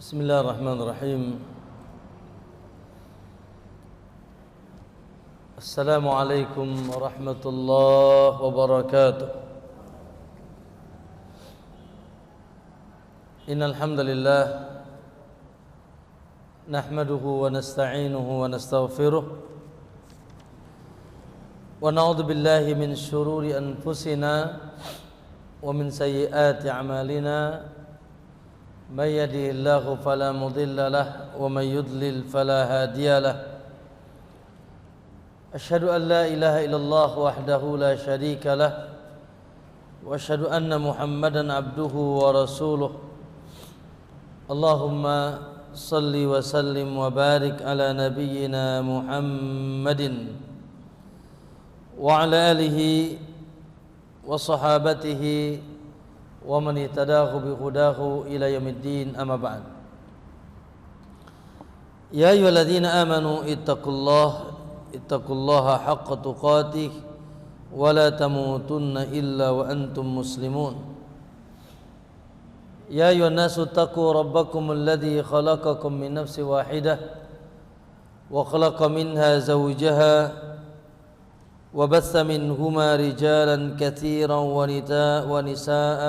Bismillahirrahmanirrahim. Assalamualaikum warahmatullahi wabarakatuh. Innal hamdalillah nahmaduhu wa nasta'inuhu wa nastaghfiruh wa na'udzu billahi min shururi anfusina wa min sayyiati a'malina. من يهده الله فلا مضل له ومن يضلل فلا هادي له أشهد أن لا إله إلا الله وحده لا شريك له وأشهد أن محمدا عبده ورسوله اللهم صل وسلم وبارك على نبينا محمد وعلى آله وصحابته ومن اهتداه بهداه إلى يوم الدين أما بعد يا أيها الذين آمنوا اتقوا الله حق تقاته ولا تموتن إلا وأنتم مسلمون يا أيها الناس اتقوا ربكم الذي خلقكم من نفس واحدة وخلق منها زوجها وبث منهما رجالا كثيرا ونساء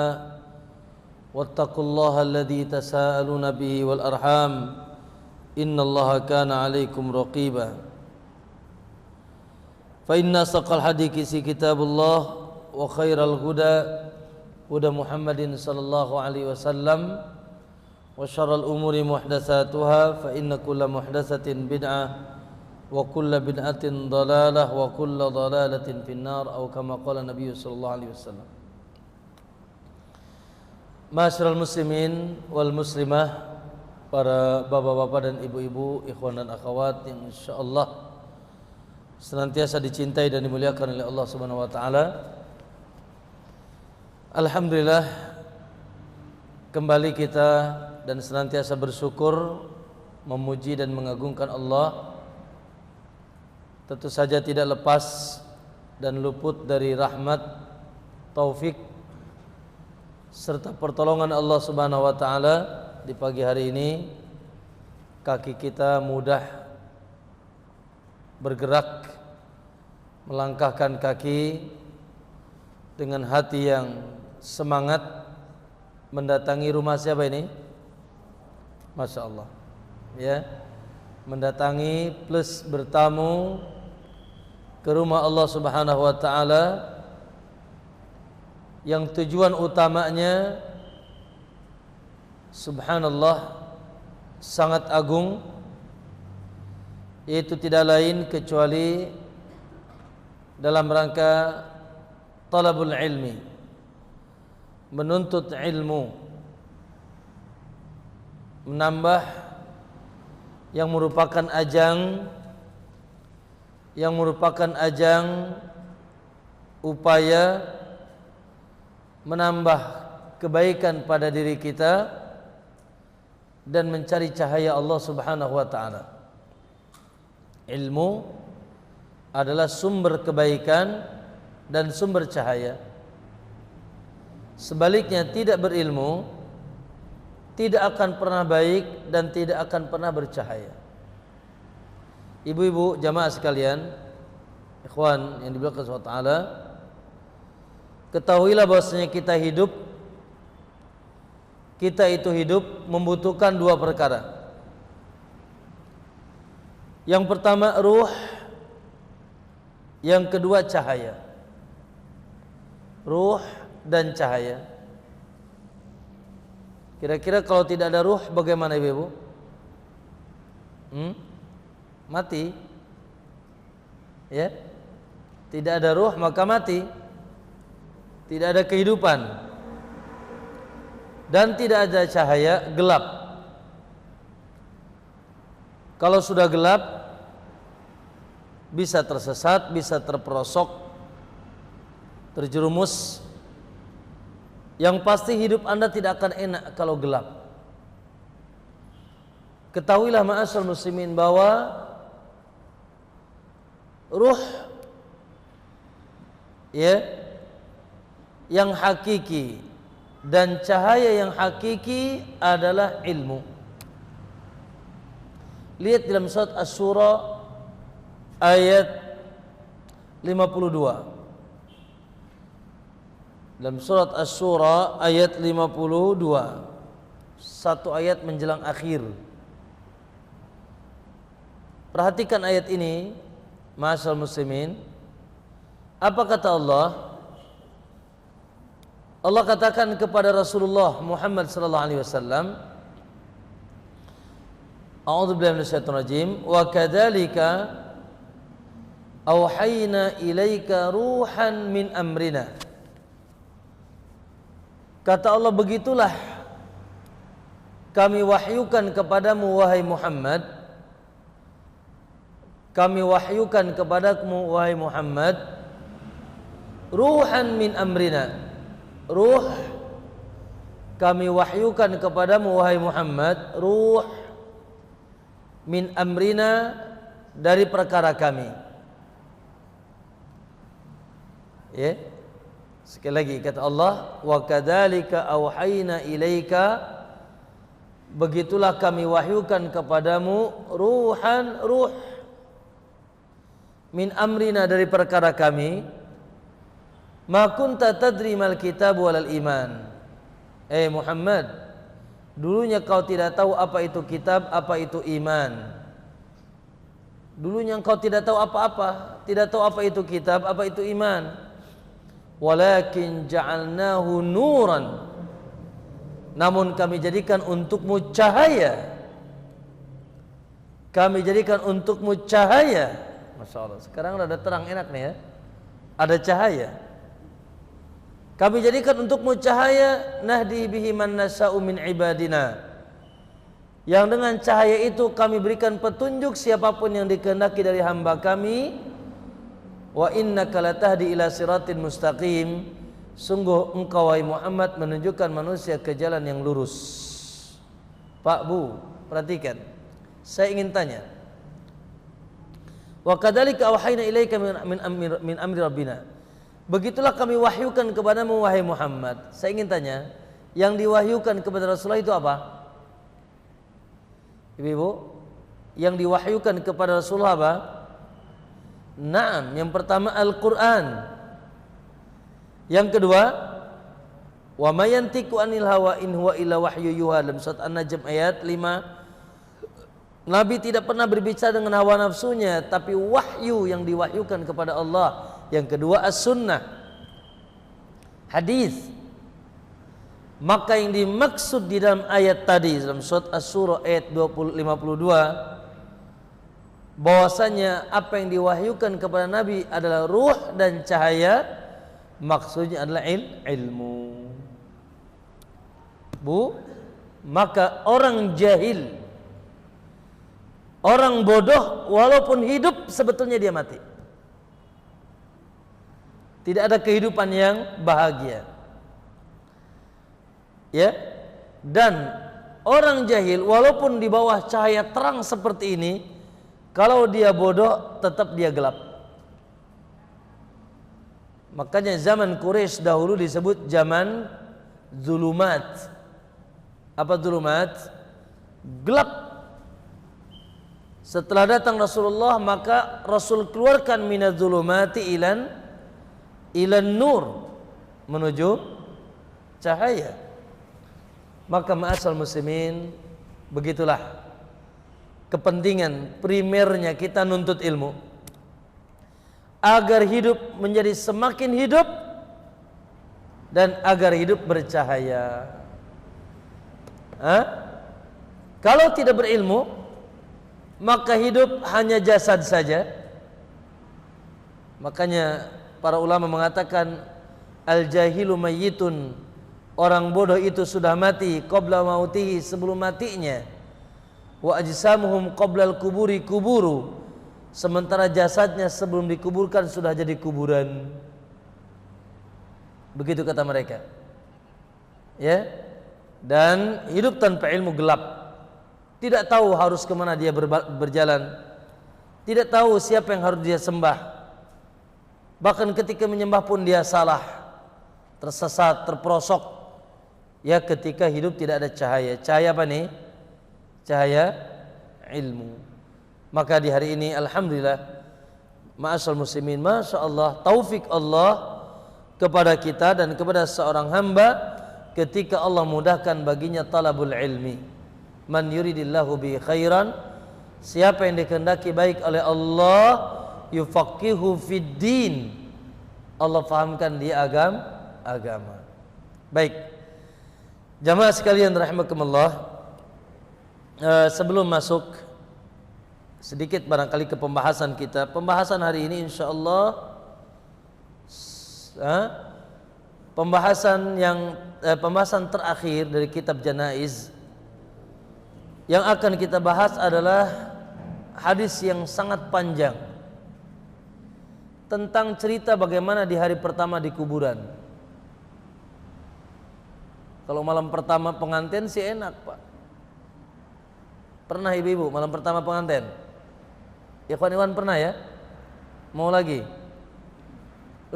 واتقوا الله الذي تساءلون به والأرحام إن الله كان عليكم رقيبا فإن أصدق الحديث كتاب الله وخير الهدى هدى محمد صلى الله عليه وسلم وشر الأمور محدثاتها فإن كل محدثة بدعة وكل بدعة ضلالة وكل ضلالة في النار أو كما قال النبي صلى الله عليه وسلم. Ma'asyiral muslimin wal muslimah, para bapak-bapak dan ibu-ibu, ikhwan dan akhwat yang insyaallah senantiasa dicintai dan dimuliakan oleh Allah Subhanahu wa taala. Alhamdulillah, kembali kita dan senantiasa bersyukur, memuji dan mengagungkan Allah. Tentu saja tidak lepas dan luput dari rahmat, taufik serta pertolongan Allah Subhanahu wa taala. Di pagi hari ini kaki kita mudah bergerak, melangkahkan kaki dengan hati yang semangat mendatangi rumah siapa ini? Masya Allah, ya, mendatangi plus bertamu ke rumah Allah Subhanahu wa taala yang tujuan utamanya subhanallah sangat agung, yaitu tidak lain kecuali dalam rangka talabul ilmi, menuntut ilmu, menambah yang merupakan ajang upaya menambah kebaikan pada diri kita dan mencari cahaya Allah Subhanahu wa taala. Ilmu adalah sumber kebaikan dan sumber cahaya. Sebaliknya, tidak berilmu tidak akan pernah baik dan tidak akan pernah bercahaya. Ibu-ibu jamaah sekalian, ikhwan yang dimuliakan Allah taala, ketahuilah bahwasanya kita itu hidup membutuhkan dua perkara. Yang pertama ruh, yang kedua cahaya. Ruh dan cahaya. Kira-kira kalau tidak ada ruh bagaimana ibu-ibu? Mati, ya. Tidak ada ruh maka mati, tidak ada kehidupan, dan tidak ada cahaya, gelap. Kalau sudah gelap, bisa tersesat, bisa terperosok, terjerumus. Yang pasti hidup Anda tidak akan enak kalau gelap. Ketahuilah ma'asyiral muslimin bahwa ruh, ya, yang hakiki dan cahaya yang hakiki adalah ilmu. Lihat dalam surat Asy-Syura ayat 52. Dalam surat Asy-Syura ayat 52. Satu ayat menjelang akhir. Perhatikan ayat ini, ma'asyiral muslimin. Apa kata Allah? Allah katakan kepada Rasulullah Muhammad sallallahu alaihi wasallam, A'udzubillahi minasyaitonir rajim, wa kadzalika auhayna ilaika ruhan min amrina. Kata Allah, begitulah kami wahyukan kepadamu wahai Muhammad, kami wahyukan kepadamu wahai Muhammad, ruhan min amrina. Ruh, kami wahyukan kepadamu wahai Muhammad, ruh min amrina, dari perkara kami. Ya. Sekali lagi kata Allah, wa kadzalika auhayna ilaika, begitulah kami wahyukan kepadamu ruhan, ruh min amrina, dari perkara kami. Ma kunta tadri mal kitab walal iman. Muhammad, dulunya kau tidak tahu apa itu kitab, apa itu iman. Dulunya engkau tidak tahu apa-apa, tidak tahu apa itu kitab, apa itu iman. Walakin ja'alnahu nuran, namun kami jadikan untukmu cahaya. Kami jadikan untukmu cahaya. Masya Allah, sekarang ada terang, enak nih ya, ada cahaya. Kami jadikan untukmu cahaya, nahdi bihi man nasya'u min ibadina, yang dengan cahaya itu kami berikan petunjuk siapapun yang dikehendaki dari hamba kami. Wa innaka latahdi ila siratin mustaqim, sungguh engkau wahai Muhammad menunjukkan manusia ke jalan yang lurus. Pak, Bu, perhatikan, saya ingin tanya, wa kadzalika auhayna ilaika min amri rabbina, begitulah kami wahyukan kepadamu wahai Muhammad. Saya ingin tanya, yang diwahyukan kepada Rasulullah itu apa? Ibu-ibu, yang diwahyukan kepada Rasulullah apa? Naam, yang pertama Al-Quran. Yang kedua, wa may yantiqu anil hawa in huwa illa wahyu yuha, dalam surat An-Najm ayat 5. Nabi tidak pernah berbicara dengan hawa nafsunya, tapi wahyu yang diwahyukan kepada Allah. Yang kedua as-sunnah, hadis. Maka yang dimaksud di dalam ayat tadi, dalam surat Asy-Syura ayat 52, bahwasanya apa yang diwahyukan kepada Nabi adalah ruh dan cahaya, maksudnya adalah ilmu. Bu, maka orang jahil, orang bodoh, walaupun hidup sebetulnya dia mati. Tidak ada kehidupan yang bahagia. Ya. Dan orang jahil walaupun di bawah cahaya terang seperti ini, kalau dia bodoh tetap dia gelap. Makanya zaman Quraisy dahulu disebut zaman zulumat. Apa zulumat? Gelap. Setelah datang Rasulullah, maka Rasul keluarkan minaz zulumati ilan nur, menuju cahaya. Maka ma'asal muslimin, begitulah kepentingan primernya kita nuntut ilmu, agar hidup menjadi semakin hidup dan agar hidup bercahaya. Kalau tidak berilmu, maka hidup hanya jasad saja. Makanya para ulama mengatakan al-jahilu mayyitun, orang bodoh itu sudah mati qabla mautihi, sebelum matinya. Wa ajsamuhum qablal kuburi kuburu, sementara jasadnya sebelum dikuburkan sudah jadi kuburan. Begitu kata mereka. Ya. Dan hidup tanpa ilmu gelap. Tidak tahu harus kemana dia berjalan. Tidak tahu siapa yang harus dia sembah. Bahkan ketika menyembah pun dia salah, tersesat, terperosok. Ya, ketika hidup tidak ada cahaya. Cahaya apa nih? Cahaya ilmu. Maka di hari ini alhamdulillah ma'asyiral muslimin, masya Allah, taufik Allah kepada kita dan kepada seorang hamba ketika Allah mudahkan baginya talabul ilmi. Man yuridillahu bi khairan, siapa yang dikehendaki baik oleh Allah, yufaqihu fid din, Allah fahamkan dia agama. Baik, jamaah sekalian rahimakumullah, sebelum masuk sedikit barangkali ke pembahasan kita. Pembahasan hari ini insyaallah pembahasan terakhir dari kitab Janaiz. Yang akan kita bahas adalah hadis yang sangat panjang tentang cerita bagaimana di hari pertama di kuburan. Kalau malam pertama pengantin sih enak, Pak. Pernah ibu-ibu malam pertama pengantin? Ikhwan pernah ya? Mau lagi?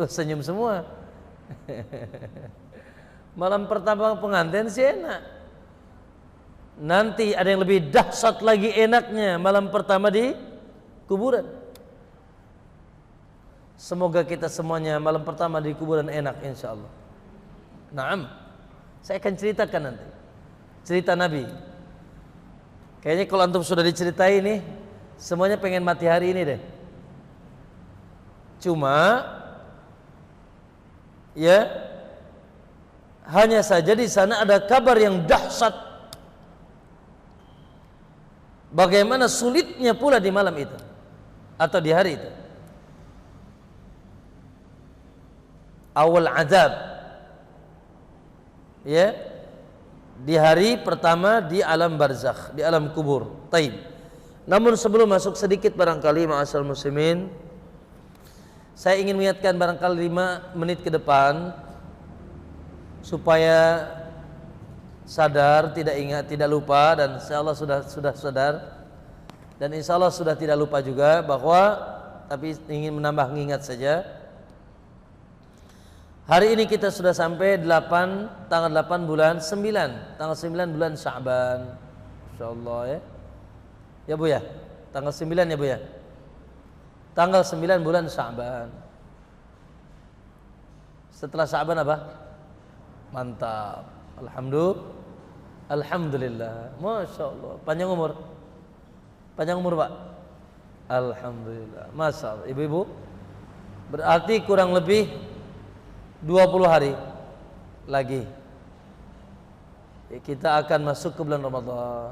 Senyum semua. Malam pertama pengantin sih enak. Nanti ada yang lebih dahsyat lagi enaknya malam pertama di kuburan. Semoga kita semuanya malam pertama di kuburan enak insyaallah. Naam. Saya akan ceritakan nanti cerita Nabi. Kayaknya kalau antum sudah diceritai nih, semuanya pengen mati hari ini deh. Cuma ya, hanya saja di sana ada kabar yang dahsyat. Bagaimana sulitnya pula di malam itu atau di hari itu. Awal azab, ya, di hari pertama di alam barzakh, di alam kubur. Taib. Namun sebelum masuk sedikit barangkali ma'asyiral muslimin, saya ingin mengingatkan barangkali 5 menit ke depan supaya sadar, tidak ingat, tidak lupa, dan insyaallah sudah sadar dan insyaallah sudah tidak lupa juga, bahwa tapi ingin menambah mengingat saja. Hari ini kita sudah sampai tanggal 8 bulan 9, tanggal 9 bulan Sya'ban. Insyaallah ya. Ya Bu ya, tanggal 9 ya Bu ya. Tanggal 9 bulan Sya'ban. Setelah Sya'ban apa? Mantap. Alhamdulillah. Masya Allah. Panjang umur. Panjang umur Pak. Alhamdulillah. Masya Allah. Ibu-ibu, berarti kurang lebih 20 hari lagi kita akan masuk ke bulan Ramadan.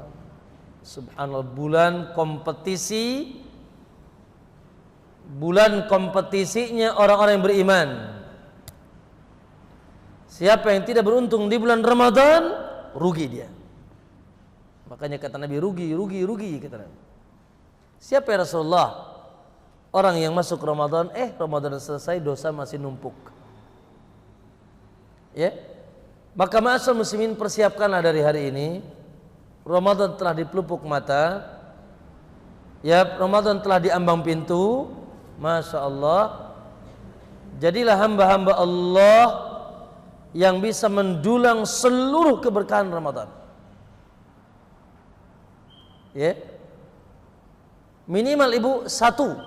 Subhanallah, bulan kompetisinya orang-orang yang beriman. Siapa yang tidak beruntung di bulan Ramadan, rugi dia. Makanya kata Nabi, rugi kata Nabi. Siapa ya Rasulullah? Orang yang masuk Ramadan, Ramadan selesai, dosa masih numpuk. Ya, maka ma'asyiral muslimin, persiapkanlah dari hari ini. Ramadan telah dipelupuk mata. Ya, Ramadan telah diambang pintu. Masya Allah. Jadilah hamba-hamba Allah yang bisa mendulang seluruh keberkahan Ramadan. Ya, minimal ibu 1,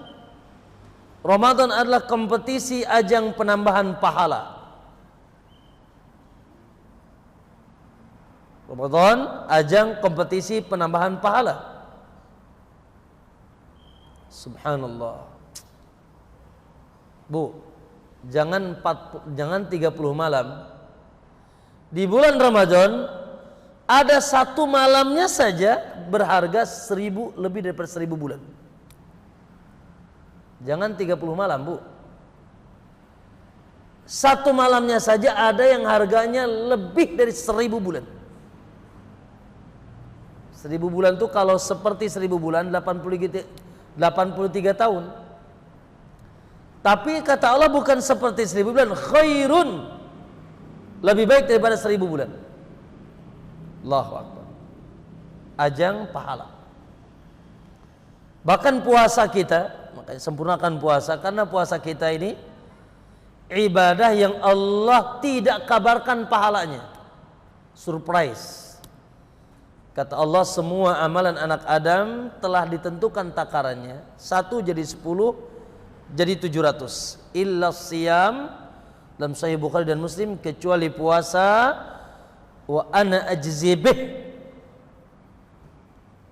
Ramadan adalah kompetisi ajang penambahan pahala. Ramadan ajang kompetisi penambahan pahala. Subhanallah. Bu, jangan 30 malam. Di bulan Ramadan ada 1 malamnya saja berharga 1000, lebih daripada 1000 bulan. Jangan 30 malam, Bu. 1 malamnya saja ada yang harganya lebih dari 1000 bulan. 1000 bulan itu kalau seperti 1000 bulan 83 tahun. Tapi kata Allah bukan seperti 1000 bulan, khairun, lebih baik daripada 1000 bulan. Allahu Akbar. Ajang pahala. Bahkan puasa kita, makanya sempurnakan puasa, karena puasa kita ini ibadah yang Allah tidak kabarkan pahalanya. Surprise. Kata Allah, semua amalan anak Adam telah ditentukan takarannya. 1 jadi 10 jadi 700. Illa siyam, dalam Sahih Bukhari dan Muslim, kecuali puasa. Wa ana ajzi bih,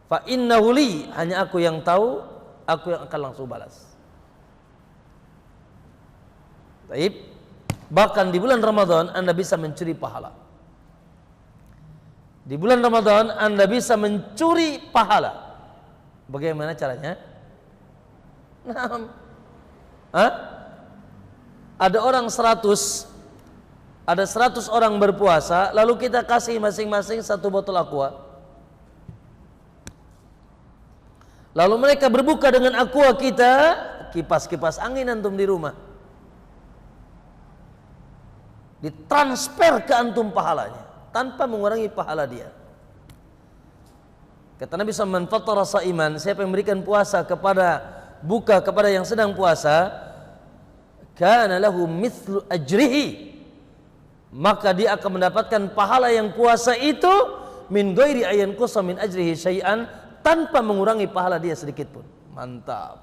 fa innahu li, hanya aku yang tahu, aku yang akan langsung balas. Baik. Bahkan di bulan Ramadan Anda bisa mencuri pahala. Di bulan Ramadan Anda bisa mencuri pahala. Bagaimana caranya? Hah? Ada orang 100, ada 100 orang berpuasa, lalu kita kasih masing-masing 1 botol aqua. Lalu mereka berbuka dengan aqua kita, kipas-kipas angin antum di rumah, ditransfer ke antum pahalanya tanpa mengurangi pahala dia. Kata Nabi SAW, man fattara sha'iman, siapa yang memberikan puasa kepada, buka kepada yang sedang puasa, kana lahu mithlu ajrihi, maka dia akan mendapatkan pahala yang puasa itu min ghairi ayan qusa min ajrihi syai'an, tanpa mengurangi pahala dia sedikit pun. Mantap.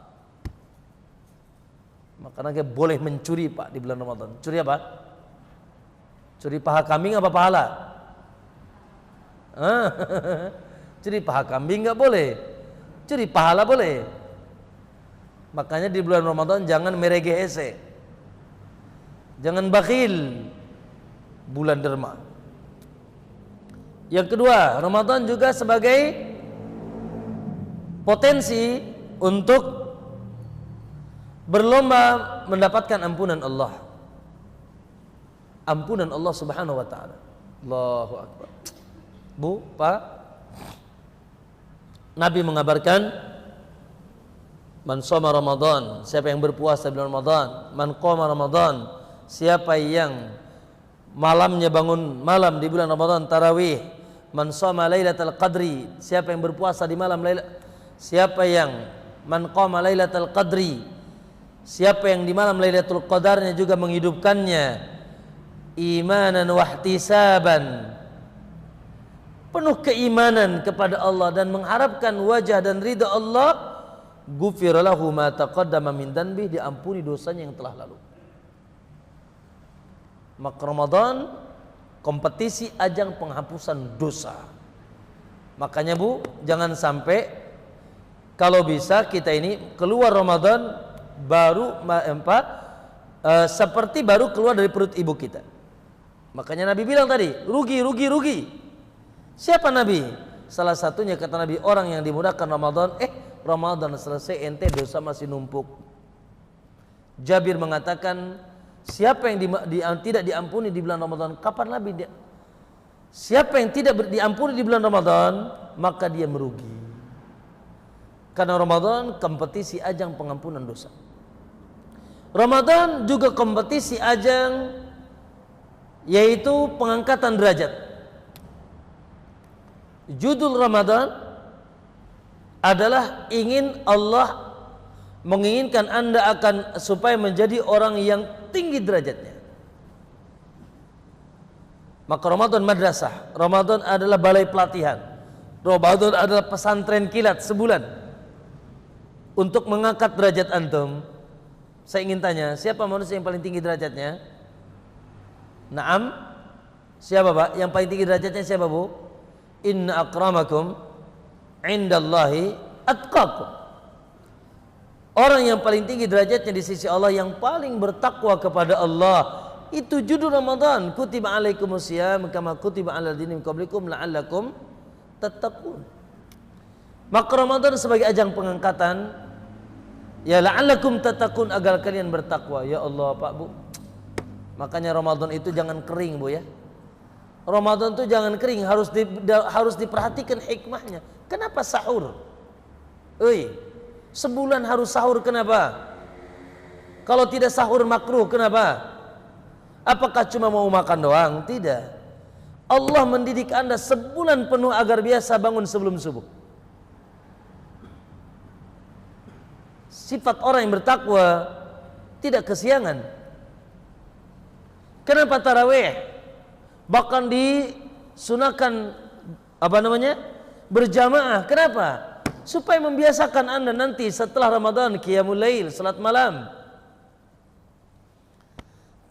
Makanya boleh mencuri Pak di bulan Ramadan. Curi apa? Curi paha kambing apa pahala? Curi paha kambing nggak boleh, curi pahala boleh. Makanya di bulan Ramadan jangan meregehese, jangan bakhil, bulan derma. Yang kedua, Ramadan juga sebagai potensi untuk berlomba mendapatkan ampunan Allah. Ampunan Allah Subhanahu wa taala. Allahu akbar. Bu, Pak, Nabi mengabarkan, man shoma Ramadan, siapa yang berpuasa bulan Ramadan, man qoma Ramadan, siapa yang malamnya bangun malam di bulan Ramadan tarawih, man shoma lailatul qadri, siapa yang berpuasa di malam siapa yang man qoma lailatul qadri, siapa yang di malam lailatul qadarnya juga menghidupkannya, imanan wa ihtisaban, penuh keimanan kepada Allah dan mengharapkan wajah dan ridha Allah, ghufira lahu ma taqaddama min dhanbi, diampuni dosanya yang telah lalu. Maka Ramadan kompetisi ajang penghapusan dosa. Makanya Bu, jangan sampai kalau bisa kita ini keluar Ramadan baru seperti baru keluar dari perut ibu kita. Makanya Nabi bilang tadi, rugi. Siapa Nabi? Salah satunya kata Nabi, orang yang dimudahkan Ramadan, Ramadan selesai ente dosa masih numpuk. Jabir mengatakan, siapa yang tidak diampuni di bulan Ramadan, kapan Nabi dia? Siapa yang tidak diampuni di bulan Ramadan, maka dia merugi. Karena Ramadan kompetisi ajang pengampunan dosa. Ramadan juga kompetisi ajang yaitu pengangkatan derajat. Judul Ramadan adalah Allah menginginkan Anda akan supaya menjadi orang yang tinggi derajatnya. Maka Ramadan madrasah, Ramadan adalah balai pelatihan, Ramadan adalah pesantren kilat sebulan untuk mengangkat derajat antum. Saya ingin tanya, siapa manusia yang paling tinggi derajatnya? Naam? Siapa Pak? Yang paling tinggi derajatnya siapa Bu? Inna akramakum indallahi atqakum. Orang yang paling tinggi derajatnya di sisi Allah, yang paling bertakwa kepada Allah. Itu judul Ramadan. Kutiba alaikumusiyam kama kutiba alal ladzina min qablikum la'allakum tattaqun. Maka Ramadan sebagai ajang pengangkatan, ya la'allakum tattaqun, agar kalian bertakwa. Ya Allah Pak Bu, makanya Ramadan itu jangan kering Bu ya. Ramadan itu jangan kering, harus diperhatikan hikmahnya. Kenapa sahur? Sebulan harus sahur, kenapa? Kalau tidak sahur makruh, kenapa? Apakah cuma mau makan doang? Tidak. Allah mendidik Anda sebulan penuh agar biasa bangun sebelum subuh. Sifat orang yang bertakwa tidak kesiangan. Kenapa tarawih? Bahkan disunahkan berjamaah. Kenapa? Supaya membiasakan Anda nanti setelah Ramadan qiyamul lail, salat malam.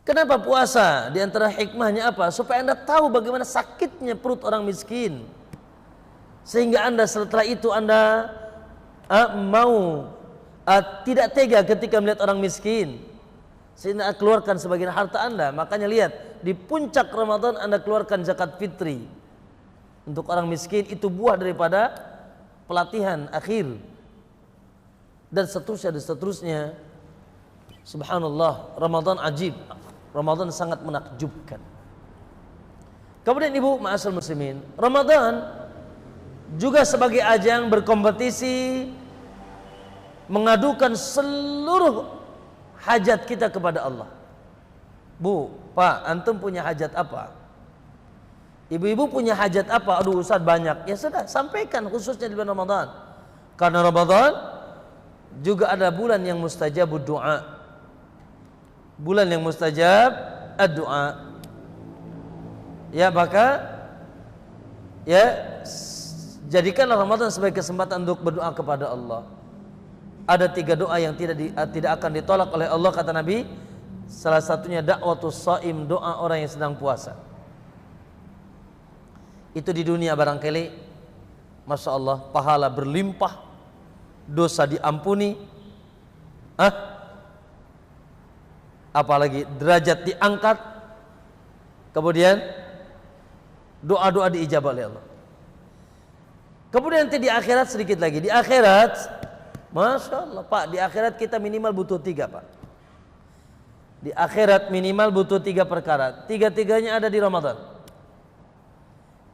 Kenapa puasa? Di antara hikmahnya apa? Supaya Anda tahu bagaimana sakitnya perut orang miskin. Sehingga Anda setelah itu Anda tidak tega ketika melihat orang miskin. Sehingga keluarkan sebagian harta Anda. Makanya lihat, di puncak Ramadan Anda keluarkan zakat fitri untuk orang miskin. Itu buah daripada pelatihan akhir. Dan seterusnya. Subhanallah, Ramadan ajib. Ramadan sangat menakjubkan. Kemudian ibu ma'asal muslimin, Ramadan juga sebagai ajang berkompetisi mengadukan seluruh hajat kita kepada Allah. Bu, Pak, antum punya hajat apa? Ibu-ibu punya hajat apa? Aduh Ustaz banyak. Ya sudah, sampaikan khususnya di bulan Ramadan. Karena Ramadan juga ada bulan yang mustajabud doa. Bulan yang mustajab ad-doa. Ya, maka jadikanlah Ramadan sebagai kesempatan untuk berdoa kepada Allah. Ada 3 doa yang tidak akan ditolak oleh Allah, kata Nabi. Salah satunya da'watus shaim, doa orang yang sedang puasa. Itu di dunia barangkali, masya Allah, pahala berlimpah, dosa diampuni, apalagi derajat diangkat, kemudian doa-doa diijabah oleh Allah. Kemudian nanti di akhirat sedikit lagi. Di akhirat, masya Allah Pak, di akhirat kita minimal butuh 3 Pak. Di akhirat minimal butuh 3 perkara. 3-tiganya ada di Ramadan.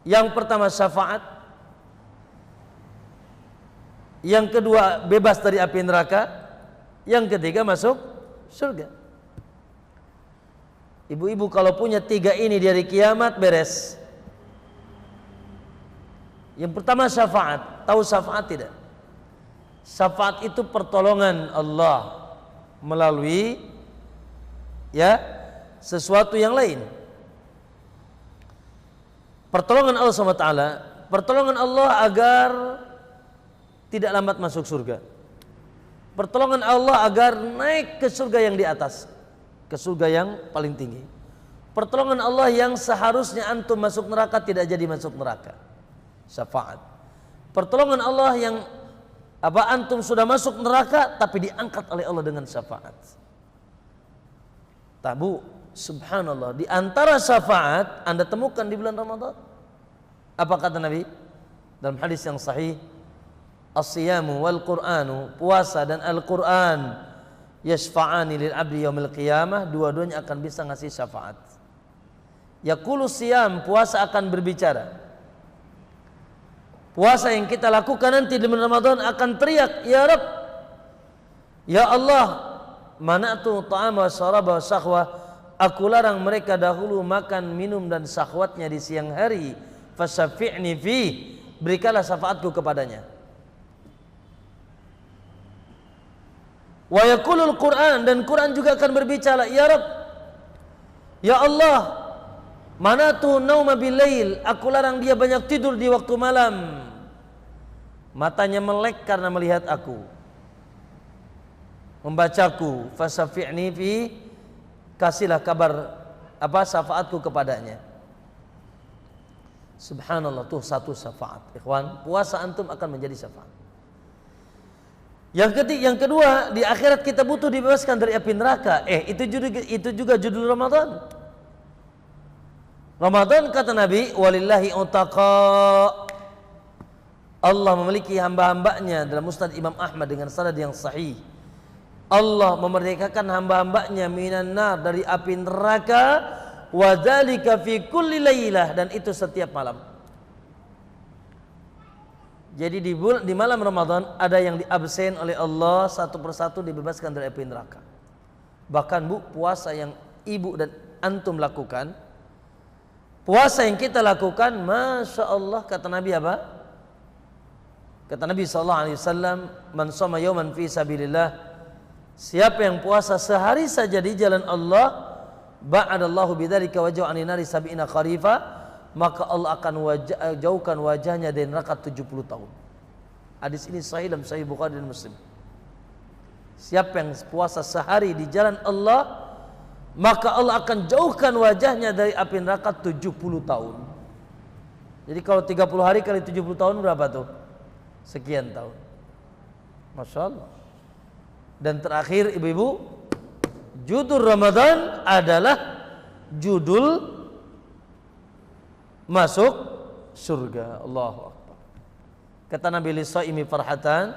Yang pertama syafaat. Yang kedua bebas dari api neraka. Yang ketiga masuk surga. Ibu-ibu kalau punya 3 ini dari kiamat beres. Yang pertama syafaat. Tahu syafaat tidak? Syafaat itu pertolongan Allah melalui sesuatu yang lain. Pertolongan Allah SWT, pertolongan Allah agar tidak lambat masuk surga. Pertolongan Allah agar naik ke surga yang di atas, ke surga yang paling tinggi. Pertolongan Allah yang seharusnya antum masuk neraka tidak jadi masuk neraka. Syafaat. Pertolongan Allah yang antum sudah masuk neraka tapi diangkat oleh Allah dengan syafaat. Tabu, subhanallah, di antara syafaat Anda temukan di bulan Ramadan. Apa kata Nabi dalam hadis yang sahih? As-siyamu wal Qur'anu, puasa dan Al-Qur'an, yashfa'ani lil abdi yaumil qiyamah, dua-duanya akan bisa ngasih syafaat. Yaqulu siyam, puasa akan berbicara. Puasa yang kita lakukan nanti di bulan Ramadan akan teriak, ya Rabb, ya Allah, mana'tu ta'ama wa syaraba wa syahwa, aku larang mereka dahulu makan, minum dan syahwatnya di siang hari, fasyafi'ni fi, berikanlah syafaatku kepadanya. Wa yaqulul Qur'an, dan Quran juga akan berbicara, ya Rabb, ya Allah, mana'tu nauma bil lail, aku larang dia banyak tidur di waktu malam, matanya melek karena melihat aku, membacaku, fasyafi'ni fi, kasihlah kabar syafaatku kepadanya. Subhanallah, tuh satu syafaat. Ikhwan, puasa antum akan menjadi syafaat. Yang kedua, di akhirat kita butuh dibebaskan dari api neraka. Itu juga judul Ramadan. Ramadan kata Nabi, walillahi utaqa, Allah memiliki hamba-hambanya, dalam Musnad Imam Ahmad dengan sanad yang sahih. Allah memerdekakan hamba-hambanya minan nar, dari api neraka, wa dzalika fi kulli lailah, dan itu setiap malam. Jadi di malam Ramadan ada yang diabsen oleh Allah, satu persatu dibebaskan dari api neraka. Bahkan Bu, puasa yang ibu dan antum lakukan, puasa yang kita lakukan, masya Allah, kata Nabi apa? Kata Nabi SAW, man shoma yawman fi sabilillah, siapa yang puasa sehari saja di jalan Allah, ba'adallahu bidzalika wajhu 'anil nari sab'ina kharifa, maka Allah akan jauhkan wajahnya dari neraka 70 tahun. Hadis ini sahih dalam Sahih Bukhari dan Muslim. Siapa yang puasa sehari di jalan Allah, maka Allah akan jauhkan wajahnya dari api neraka 70 tahun. Jadi kalau 30 hari kali 70 tahun berapa tuh? Sekian tahun. Masya Allah. Dan terakhir ibu-ibu, judul Ramadan adalah judul masuk surga. Allahu Akbar. Kata Nabi Lissaimi farhatan,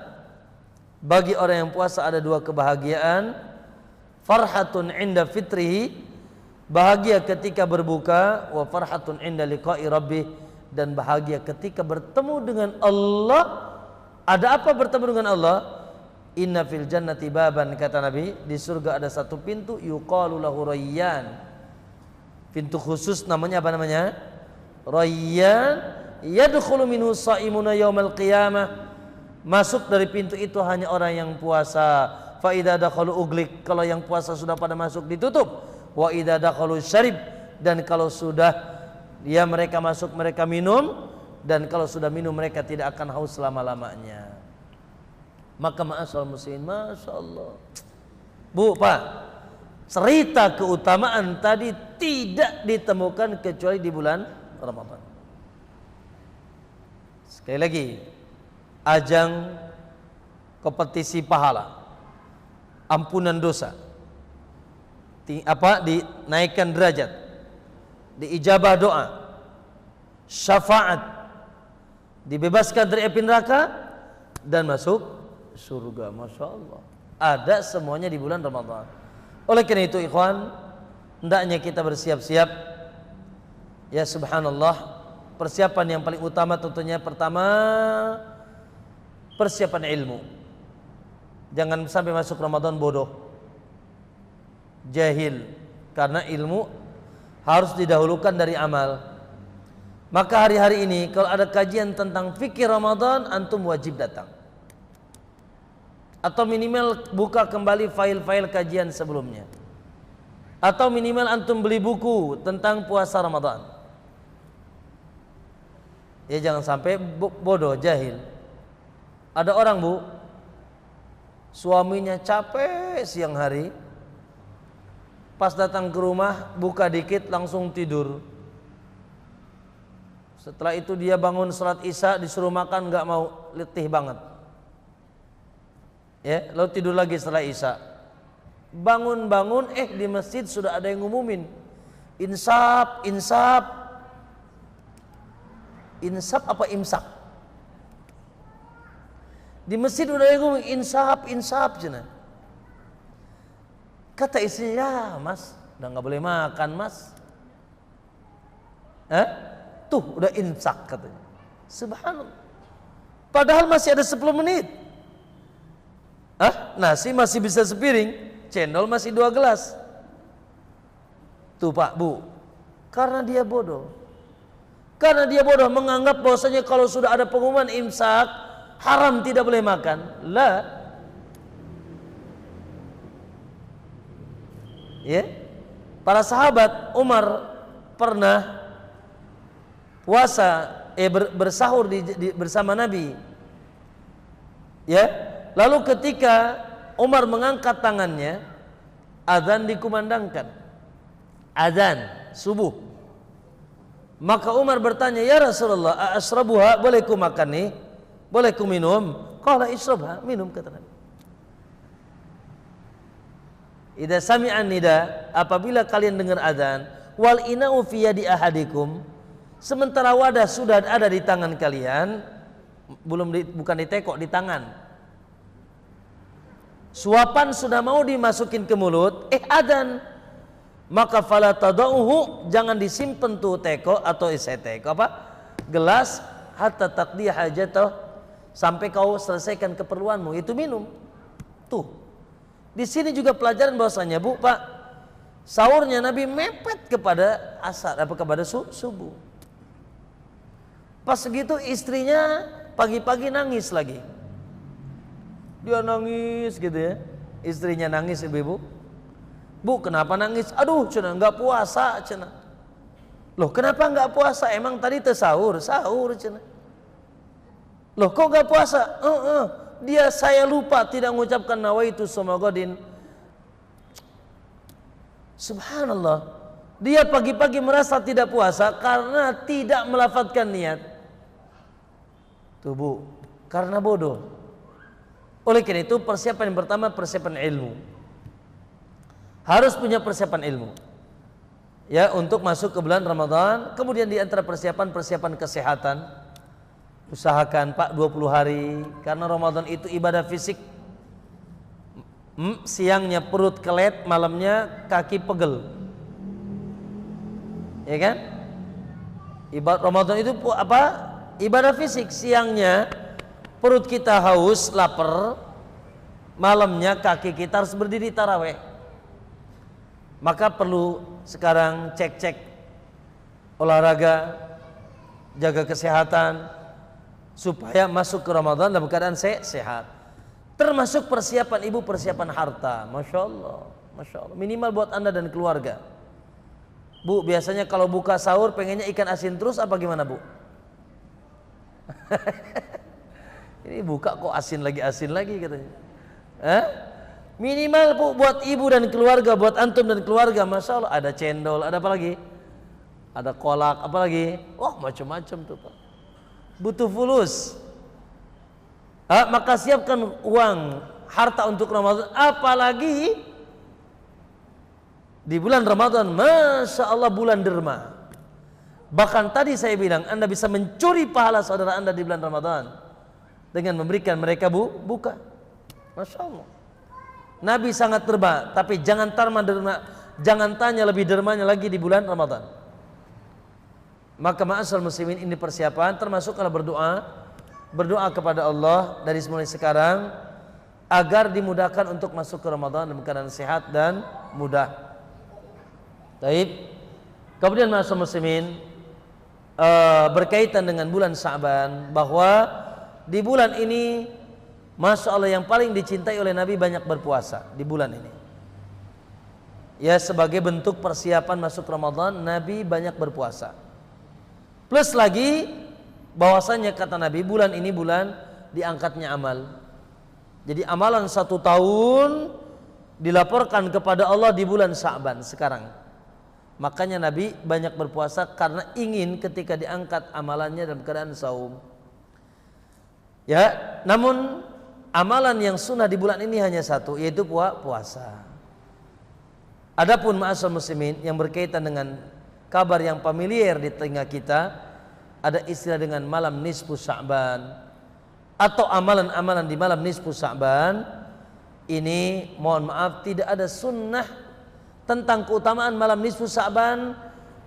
bagi orang yang puasa ada dua kebahagiaan. Farhatun inda fitrihi, bahagia ketika berbuka, wa farhatun inda liqa'i rabbih, dan bahagia ketika bertemu dengan Allah. Ada apa bertemu dengan Allah? Inna fil jannati baban, kata Nabi, di surga ada satu pintu, yuqalu lahu Rayyan. Pintu khusus namanya apa namanya? Rayyan, yadkhulu minhu shaimuna yaumal qiyamah. Masuk dari pintu itu hanya orang yang puasa. Fa idza dakhalu uglik, kalau yang puasa sudah pada masuk ditutup. Wa idza dakhalu syarib, dan kalau sudah mereka masuk mereka minum, dan kalau sudah minum mereka tidak akan haus selama-lamanya. Maka ma'asal muslimin, Masya Allah. Bu, Pak, cerita keutamaan tadi tidak ditemukan kecuali di bulan Ramadan. Sekali lagi, ajang kompetisi pahala, ampunan dosa, dinaikkan derajat, diijabah doa, syafaat, dibebaskan dari api neraka, dan masuk surga. Masya Allah, ada semuanya di bulan Ramadan. Oleh karena itu ikhwan, hendaknya kita bersiap-siap. Ya subhanallah, persiapan yang paling utama tentunya pertama persiapan ilmu. Jangan sampai masuk Ramadan bodoh, jahil, karena ilmu harus didahulukan dari amal. Maka hari-hari ini kalau ada kajian tentang fikih Ramadan, antum wajib datang. Atau minimal buka kembali file-file kajian sebelumnya. Atau minimal antum beli buku tentang puasa Ramadan. Ya jangan sampai bodoh, jahil. Ada orang, Bu, suaminya capek siang hari, pas datang ke rumah buka dikit langsung tidur. Setelah itu dia bangun salat Isya, disuruh makan nggak mau, letih banget. Ya, lalu tidur lagi setelah Isya. Bangun-bangun, di masjid sudah ada yang ngumumin, insaf, insaf. Insaf apa imsak? Di masjid udah yang ngomong insaf, insaf cina. Kata istrinya, ya mas, udah nggak boleh makan mas. Tuh udah imsak katanya. Subhanallah. Padahal masih ada 10 menit. Nasi masih bisa sepiring, cendol masih 2 gelas. Tuh Pak, Bu, karena dia bodoh. Karena dia bodoh menganggap bahwasanya kalau sudah ada pengumuman imsak haram tidak boleh makan. Lah. Ya. Para sahabat Umar pernah puasa bersahur bersama Nabi. Ya. Lalu ketika Umar mengangkat tangannya, azan dikumandangkan. Azan subuh. Maka Umar bertanya, ya Rasulullah, asrabuha, boleh ku makan nih? Boleh ku minum? Qala israbha, minum, kata Nabi. Idza sami'an nida, apabila kalian dengar azan, wal ina'u fi yadi ahadikum, sementara wadah sudah ada di tangan kalian, bukan di tekok, di tangan. Suapan sudah mau dimasukin ke mulut, azan. Maka fala tadauhu, jangan disimpan tuh teko atau teko gelas hatta taqdi hajatah, sampai kau selesaikan keperluanmu, itu minum. Tuh. Di sini juga pelajaran bahwasanya, Bu, Pak, sahurnya Nabi mepet kepada kepada subuh. Pas segitu istrinya pagi-pagi nangis lagi. Dia nangis gitu ya. Istrinya nangis, ibu-ibu. Bu, kenapa nangis? Aduh, cina nggak puasa, cina. Loh kenapa nggak puasa? Emang tadi tersahur? Sahur cina. Loh kok nggak puasa? Dia saya lupa tidak mengucapkan nawaitu somagodin. Subhanallah. Dia pagi-pagi merasa tidak puasa karena tidak melafadzkan niat. Tuh bu, karena bodoh. Oleh karena itu persiapan yang pertama persiapan ilmu. Harus punya persiapan ilmu. Ya, untuk masuk ke bulan Ramadan. Kemudian di antara persiapan kesehatan. Usahakan Pak 20 hari karena Ramadan itu ibadah fisik. Siangnya perut kelet, malamnya kaki pegel. Ya kan? Ibadah Ramadan itu apa? Ibadah fisik. Siangnya perut kita haus, lapar. Malamnya kaki kita harus berdiri taraweh. Maka perlu sekarang cek-cek olahraga, jaga kesehatan supaya masuk ke Ramadan dalam keadaan sehat. Termasuk persiapan ibu, persiapan harta. Masya Allah, Masya Allah. Minimal buat anda dan keluarga. Bu, biasanya kalau buka sahur pengennya ikan asin terus apa gimana bu? Ini buka kok asin lagi katanya. Minimal bu buat ibu dan keluarga, buat antum dan keluarga, masya Allah ada cendol, ada apa lagi? Ada kolak, apa lagi? Oh macam-macam tuh pak. Butuh fulus. Maka siapkan uang harta untuk Ramadan, apalagi di bulan Ramadan, masya Allah bulan derma. Bahkan tadi saya bilang anda bisa mencuri pahala saudara anda di bulan Ramadan dengan memberikan mereka buka. Masya Allah. Nabi sangat derma, tapi jangan tanya lebih dermanya lagi di bulan Ramadan. Maka ma'asal muslimin, ini persiapan, termasuk kalau berdoa kepada Allah dari mulai sekarang agar dimudahkan untuk masuk ke Ramadan dalam keadaan sehat dan mudah. Baik. Kemudian ma'asal muslimin, berkaitan dengan bulan Sya'ban, bahwa di bulan ini masya Allah yang paling dicintai oleh Nabi banyak berpuasa di bulan ini. Ya, sebagai bentuk persiapan masuk Ramadan, Nabi banyak berpuasa. Plus lagi bahwasanya kata Nabi, bulan ini bulan diangkatnya amal. Jadi amalan 1 tahun dilaporkan kepada Allah di bulan Sya'ban sekarang. Makanya Nabi banyak berpuasa karena ingin ketika diangkat amalannya dalam keadaan saum. Ya, namun amalan yang sunnah di bulan ini hanya satu, yaitu puasa. Adapun ma'asal muslimin yang berkaitan dengan kabar yang familiar di tengah kita, ada istilah dengan malam nisfu Sya'ban atau amalan-amalan di malam nisfu Sya'ban. Ini mohon maaf tidak ada sunnah tentang keutamaan malam nisfu Sya'ban,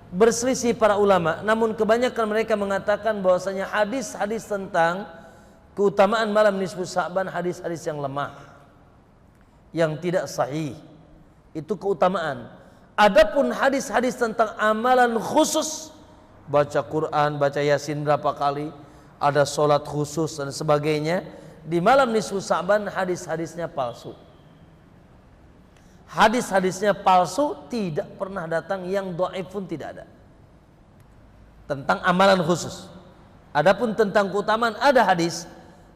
berselisih para ulama. Namun kebanyakan mereka mengatakan bahwasanya hadis-hadis tentang keutamaan malam nisfu Sya'ban hadis-hadis yang lemah, yang tidak sahih. Itu keutamaan. Adapun hadis-hadis tentang amalan khusus, baca Quran, baca Yasin berapa kali, ada sholat khusus dan sebagainya, di malam nisfu Sya'ban hadis-hadisnya palsu. Hadis-hadisnya palsu, tidak pernah datang, yang dhaif pun tidak ada tentang amalan khusus. Adapun tentang keutamaan ada hadis,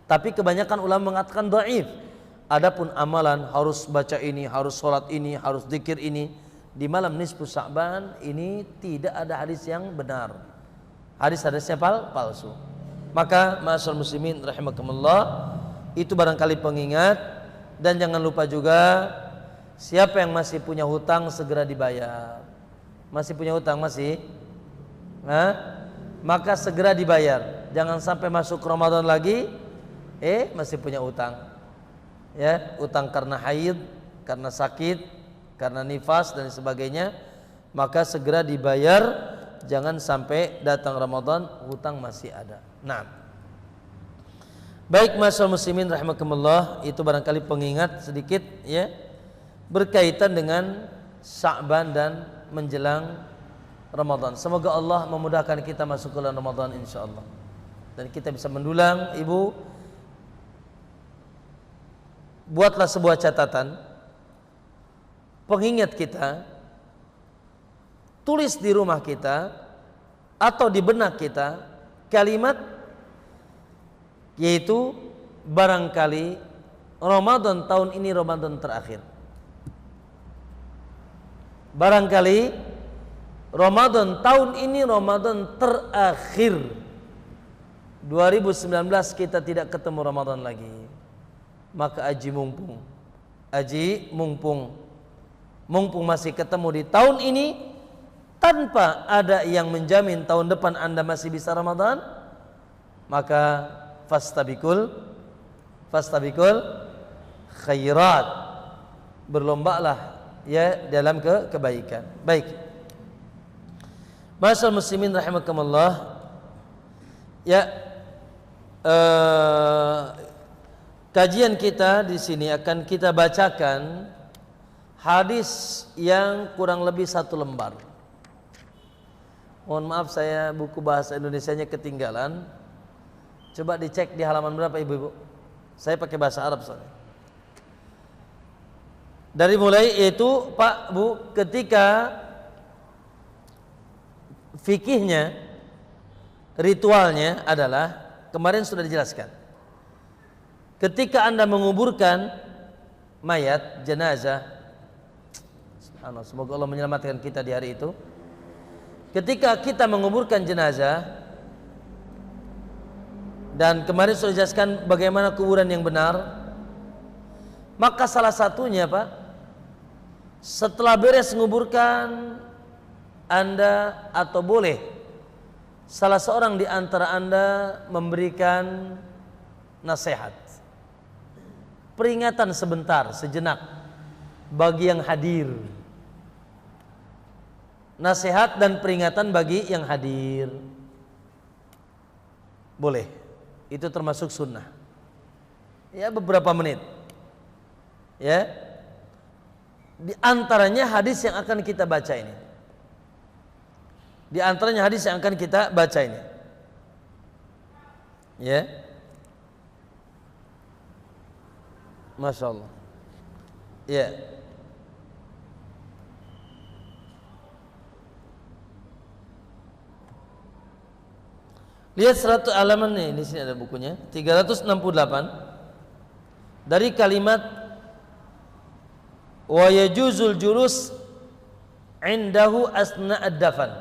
tapi kebanyakan ulama mengatakan dhaif. Adapun amalan harus baca ini, harus sholat ini, harus zikir ini di malam nisfu Sya'ban, ini tidak ada hadis yang benar. Hadis-hadisnya palsu. Maka ma'asyiral muslimin rahimakumullah, itu barangkali pengingat. Dan jangan lupa juga, siapa yang masih punya hutang segera dibayar. Masih punya hutang masih? Maka segera dibayar. Jangan sampai masuk Ramadan lagi masih punya utang. Ya, utang karena haid, karena sakit, karena nifas dan sebagainya, maka segera dibayar. Jangan sampai datang Ramadan hutang masih ada. Nah, baik ma'asyiral muslimin rahimakumullah, itu barangkali pengingat sedikit ya, berkaitan dengan Sya'ban dan menjelang Ramadan. Semoga Allah memudahkan kita masuk ke bulan Ramadan insyaallah, dan kita bisa mendulang. Ibu, buatlah sebuah catatan pengingat kita, tulis di rumah kita atau di benak kita kalimat, yaitu barangkali Ramadan tahun ini Ramadan terakhir. Barangkali Ramadan tahun ini Ramadan terakhir. 2019 kita tidak ketemu Ramadan lagi. Maka aji mumpung. Aji mumpung. Mumpung masih ketemu di tahun ini, tanpa ada yang menjamin tahun depan Anda masih bisa Ramadan, maka fastabikul khairat. Berlombalah ya dalam kebaikan. Baik. Masyaallah muslimin rahimakumullah. Ya, kajian kita di sini akan kita bacakan hadis yang kurang lebih 1 lembar. Mohon maaf saya buku bahasa Indonesianya ketinggalan. Coba dicek di halaman berapa ibu-ibu? Saya pakai bahasa Arab soalnya. Dari mulai yaitu Pak Bu, ketika fikihnya, ritualnya adalah kemarin sudah dijelaskan. Ketika Anda menguburkan mayat, jenazah, subhanallah, semoga Allah menyelamatkan kita di hari itu. Ketika kita menguburkan jenazah, dan kemarin sudah dijelaskan bagaimana kuburan yang benar, maka salah satunya Pak, setelah beres menguburkan, Anda atau boleh salah seorang di antara Anda memberikan nasihat, peringatan sebentar, sejenak bagi yang hadir. Nasihat dan peringatan bagi yang hadir boleh, itu termasuk sunnah. Ya, beberapa menit. Ya, di antaranya hadis yang akan kita baca ini. Di antaranya hadis yang akan kita baca ini. Ya. Masya Allah. Ya. Lihat 100 halaman nih, di sini ada bukunya, 368. Dari kalimat wa yajuzul julus indahu asna ad-dafan,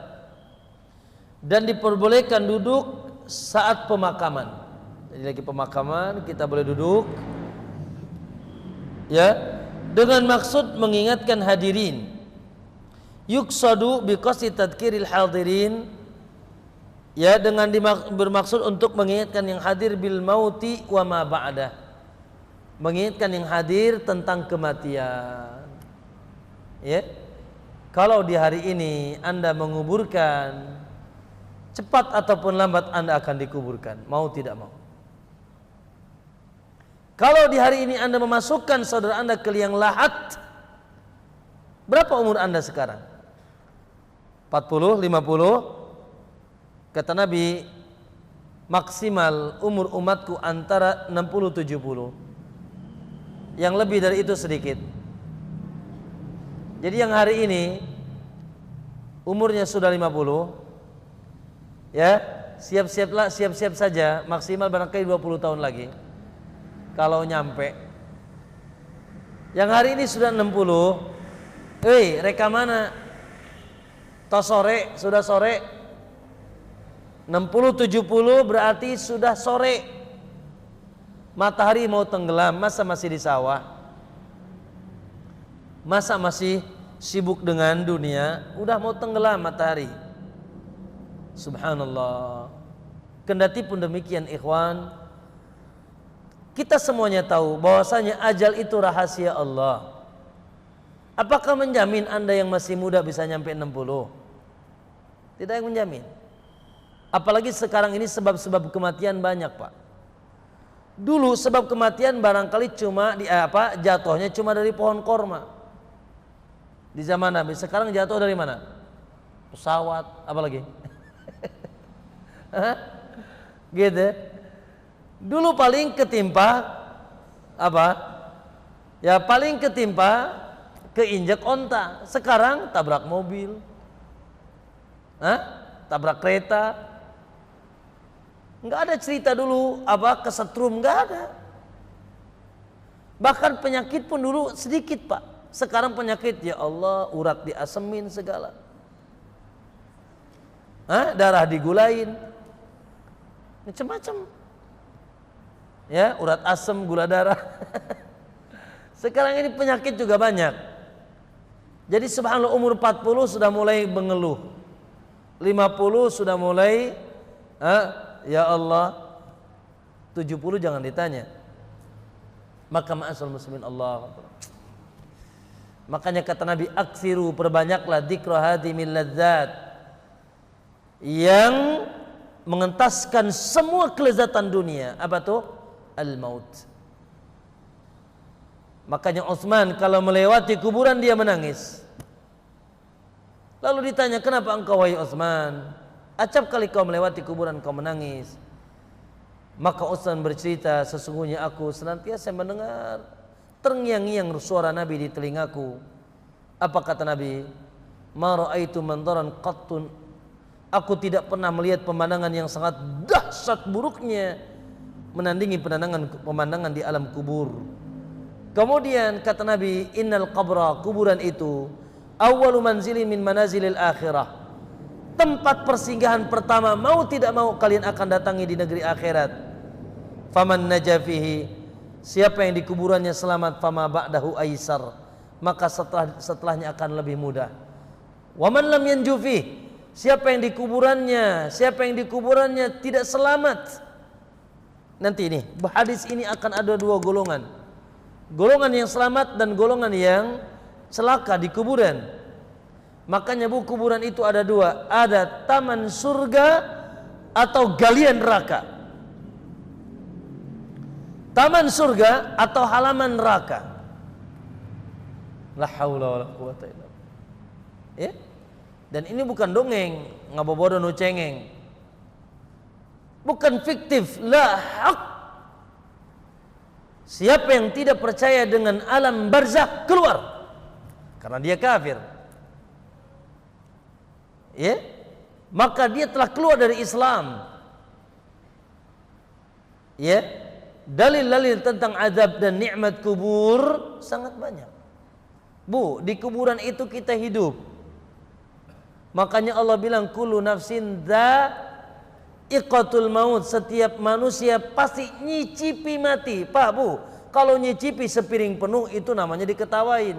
dan diperbolehkan duduk saat pemakaman. Jadi lagi pemakaman kita boleh duduk, ya, dengan maksud mengingatkan hadirin. Yuqsadu biqasdi tadhkiril hadirin, ya, dengan bermaksud untuk mengingatkan yang hadir bil mauti wa ma ba'dah, mengingatkan yang hadir tentang kematian. Ya, kalau di hari ini Anda menguburkan, cepat ataupun lambat Anda akan dikuburkan, mau tidak mau. Kalau di hari ini Anda memasukkan saudara Anda ke liang lahat, berapa umur Anda sekarang? 40, 50? Kata Nabi, maksimal umur umatku antara 60-70. Yang lebih dari itu sedikit. Jadi yang hari ini umurnya sudah 50, ya, siap-siap saja, maksimal barangkali 20 tahun lagi kalau nyampe. Yang hari ini sudah 60, reka mana? Tos sore, sudah sore. 60-70 berarti sudah sore. Matahari mau tenggelam, masa masih di sawah? Masa masih sibuk dengan dunia? Udah mau tenggelam matahari. Subhanallah. Kendati pun demikian ikhwan, kita semuanya tahu bahwasanya ajal itu rahasia Allah. Apakah menjamin Anda yang masih muda bisa nyampe 60? Tidak yang menjamin. Apalagi sekarang ini sebab-sebab kematian banyak, Pak. Dulu sebab kematian barangkali cuma jatuhnya cuma dari pohon korma di zaman Nabi. Sekarang jatuh dari mana? Pesawat, apalagi? Gitu. Dulu paling ketimpa apa? Ya paling ketimpa keinjak onta. Sekarang tabrak mobil. tabrak kereta. Nggak ada cerita dulu apa kesetrum, nggak ada. Bahkan penyakit pun dulu sedikit Pak. Sekarang penyakit ya Allah, urat diasemin segala. Darah digulain, macam-macam. Ya, urat asam, gula darah. Sekarang ini penyakit juga banyak. Jadi subhanallah umur 40 sudah mulai mengeluh. 50 sudah mulai ya Allah. 70 jangan ditanya. Maka ma'asal muslimin Allah. Makanya kata Nabi, aksiru, perbanyaklah dzikra hadimil ladzat, yang mengentaskan semua kelezatan dunia. Apa tuh? Al-maut. Makanya Utsman kalau melewati kuburan dia menangis. Lalu ditanya, kenapa engkau wahai Utsman? Acap kali kau melewati kuburan kau menangis. Maka Utsman bercerita, sesungguhnya aku senantiasa mendengar terngiang-ngiang suara Nabi di telingaku. Apa kata Nabi? Ma ra'aitu mandaran qattun. Aku tidak pernah melihat pemandangan yang sangat dahsyat buruknya menandingi pemandangan di alam kubur. Kemudian kata Nabi, innal qabra, kuburan itu awwalu manzilin min manazilil akhirah, tempat persinggahan pertama mau tidak mau kalian akan datangi di negeri akhirat. Faman najafihi, siapa yang di kuburannya selamat, fama ba'dahu aisar, maka setelahnya akan lebih mudah. Waman lam yanjufi, siapa yang di kuburannya tidak selamat. Nanti ini hadis ini akan ada dua golongan. Golongan yang selamat dan golongan yang celaka di kuburan. Makanya bu, kuburan itu ada dua, ada taman surga atau galian neraka. Taman surga atau halaman neraka. La haula wala quwata illa billah. Ya? Dan ini bukan dongeng, ngabobodo nu cengeng. Bukan fiktif, la haq. Siapa yang tidak percaya dengan alam barzakh keluar karena dia kafir. Ya? Maka dia telah keluar dari Islam. Ya? Dalil-dalil tentang azab dan nikmat kubur sangat banyak. Bu, di kuburan itu kita hidup. Makanya Allah bilang kullu nafsin dha'iqatul maut, setiap manusia pasti nyicipi mati. Pak, Bu, kalau nyicipi sepiring penuh itu namanya diketawain.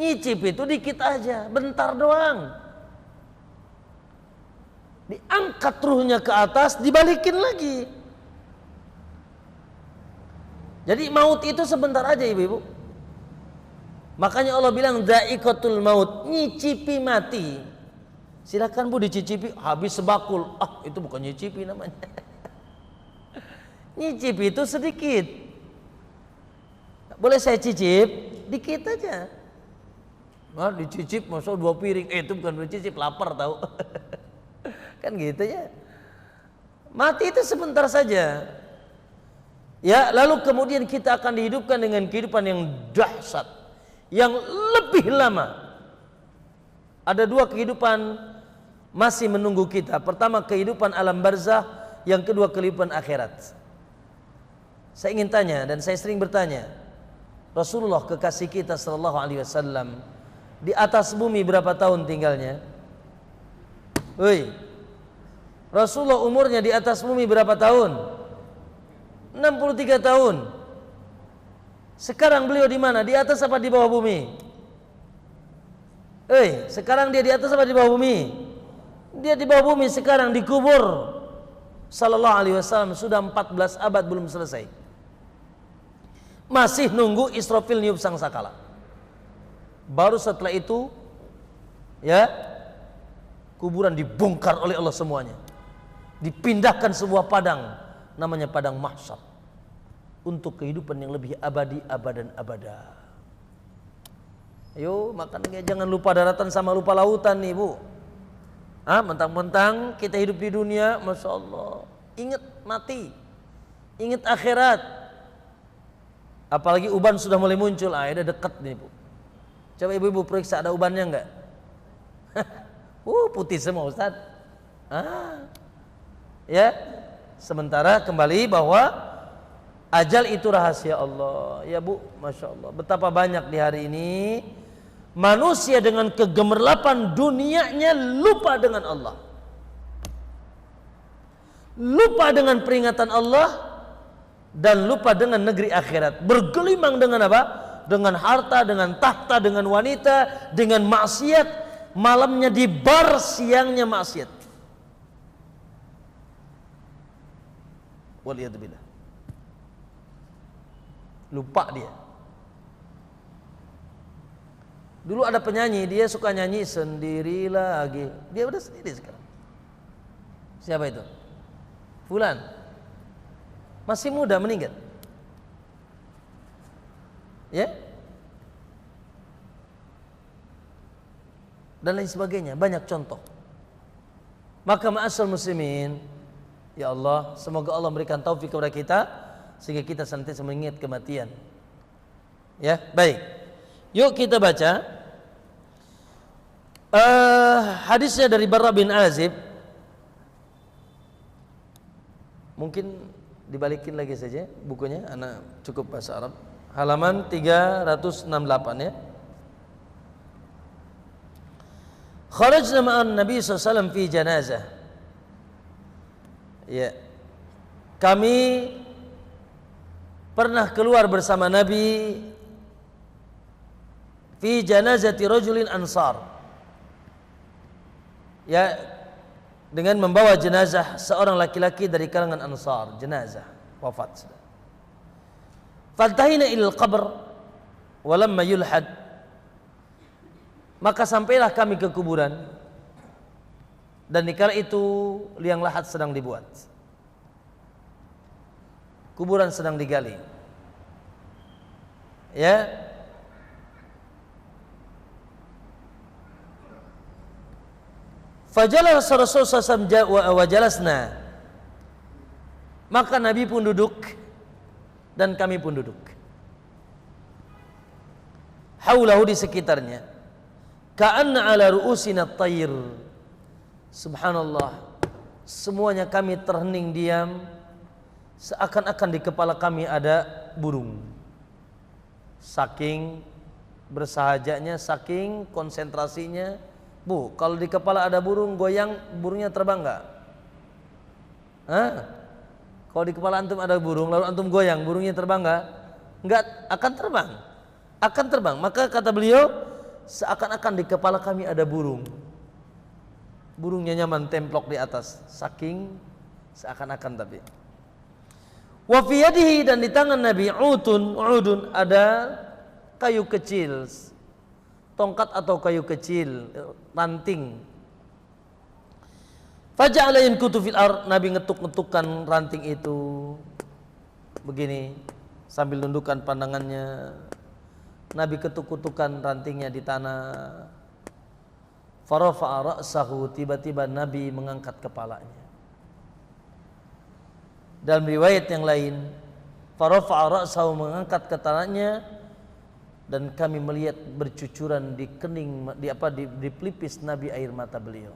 Nyicipi itu dikit aja, bentar doang. Diangkat ruhnya ke atas, dibalikin lagi. Jadi maut itu sebentar aja ibu-ibu. Makanya Allah bilang dha'iqatul maut, nyicipi mati. Silakan Bu dicicipi, habis sebakul. Itu bukan nyicipi namanya. Nyicipi itu sedikit. Boleh saya cicip? Dikit aja. Nah, dicicip masa 2 piring. Itu bukan dicicip, lapar tahu. Kan gitu ya. Mati itu sebentar saja. Ya, lalu kemudian kita akan dihidupkan dengan kehidupan yang dahsyat, yang lebih lama. Ada 2 kehidupan masih menunggu kita. Pertama kehidupan alam barzakh, yang kedua kehidupan akhirat. Saya ingin tanya dan saya sering bertanya, Rasulullah kekasih kita sallallahu alaihi wasallam di atas bumi berapa tahun tinggalnya? Woi, Rasulullah umurnya di atas bumi berapa tahun? 63 tahun. Sekarang beliau di mana? Di atas apa di bawah bumi? Sekarang dia di atas apa di bawah bumi? Dia di bawah bumi sekarang, dikubur. Sallallahu alaihi wasallam sudah 14 abad belum selesai. Masih nunggu Israfil niup sangkakala. Baru setelah itu ya, kuburan dibongkar oleh Allah semuanya. Dipindahkan sebuah padang, namanya padang mahsyar, untuk kehidupan yang lebih abadi, abadan abada. Ayo, makanya jangan lupa daratan sama lupa lautan nih Bu. Mentang-mentang kita hidup di dunia, Masya Allah, ingat mati, ingat akhirat. Apalagi uban sudah mulai muncul, udah dekat nih Bu. Coba ibu-ibu periksa ada ubannya enggak? putih semua Ustaz. Ya, sementara kembali bahwa ajal itu rahasia Allah. Ya Bu, Masya Allah, betapa banyak di hari ini manusia dengan kegemerlapan dunianya lupa dengan Allah, lupa dengan peringatan Allah, dan lupa dengan negeri akhirat. Bergelimang dengan apa? Dengan harta, dengan tahta, dengan wanita, dengan maksiat. Malamnya di bar, siangnya maksiat. Waliyadzubillah. Lupa dia. Dulu ada penyanyi, dia suka nyanyi sendiri lagi. Dia udah sendiri sekarang. Siapa itu? Fulan. Masih muda meninggal. Ya? Dan lain sebagainya, banyak contoh. Maka ma'asal muslimin, ya Allah, semoga Allah memberikan taufik kepada kita sehingga kita senantiasa mengingat kematian. Ya, baik. Yuk kita baca hadisnya dari Barra bin Azib. Mungkin dibalikin lagi saja bukunya, anak cukup bahasa Arab. Halaman 368 ya. Kharajna ma'an Nabi SAW fi janazah. Ya. Kami pernah keluar bersama Nabi fi janazati rajulin ansar. Ya, dengan membawa jenazah seorang laki-laki dari kalangan Ansar, jenazah wafat. Fantahina ilal qabr walamma yulhad, maka sampailah kami ke kuburan dan dikala itu liang lahat sedang dibuat, kuburan sedang digali. Ya, fajalah Rasulullah SAW wa jalasna, maka Nabi pun duduk dan kami pun duduk. Haulahu, di sekitarnya. Ka'anna ala ru'usina at-tayr. Subhanallah, semuanya kami terhening diam, seakan-akan di kepala kami ada burung. Saking bersahajanya, saking konsentrasinya. Bu, kalau di kepala ada burung goyang, burungnya terbang enggak? Hah? Kalau di kepala antum ada burung, lalu antum goyang, burungnya terbang enggak? Enggak, akan terbang. Akan terbang. Maka kata beliau, seakan-akan di kepala kami ada burung. Burungnya nyaman templok di atas. Saking seakan-akan tapi. Wa fi yadihi, dan di tangan Nabi udun ada kayu kecil. Tongkat atau kayu kecil, ranting. Faja'ala yankutu fil ard, Nabi ngetuk-ngetukkan ranting itu begini sambil nundukkan pandangannya. Nabi ketuk-ketukan rantingnya di tanah. Farafa'a ra'sahu, tiba-tiba Nabi mengangkat kepalanya. Dalam riwayat yang lain, farafa'a ra'sahu, mengangkat kepalanya, dan kami melihat bercucuran di kening, di pelipis Nabi air mata beliau.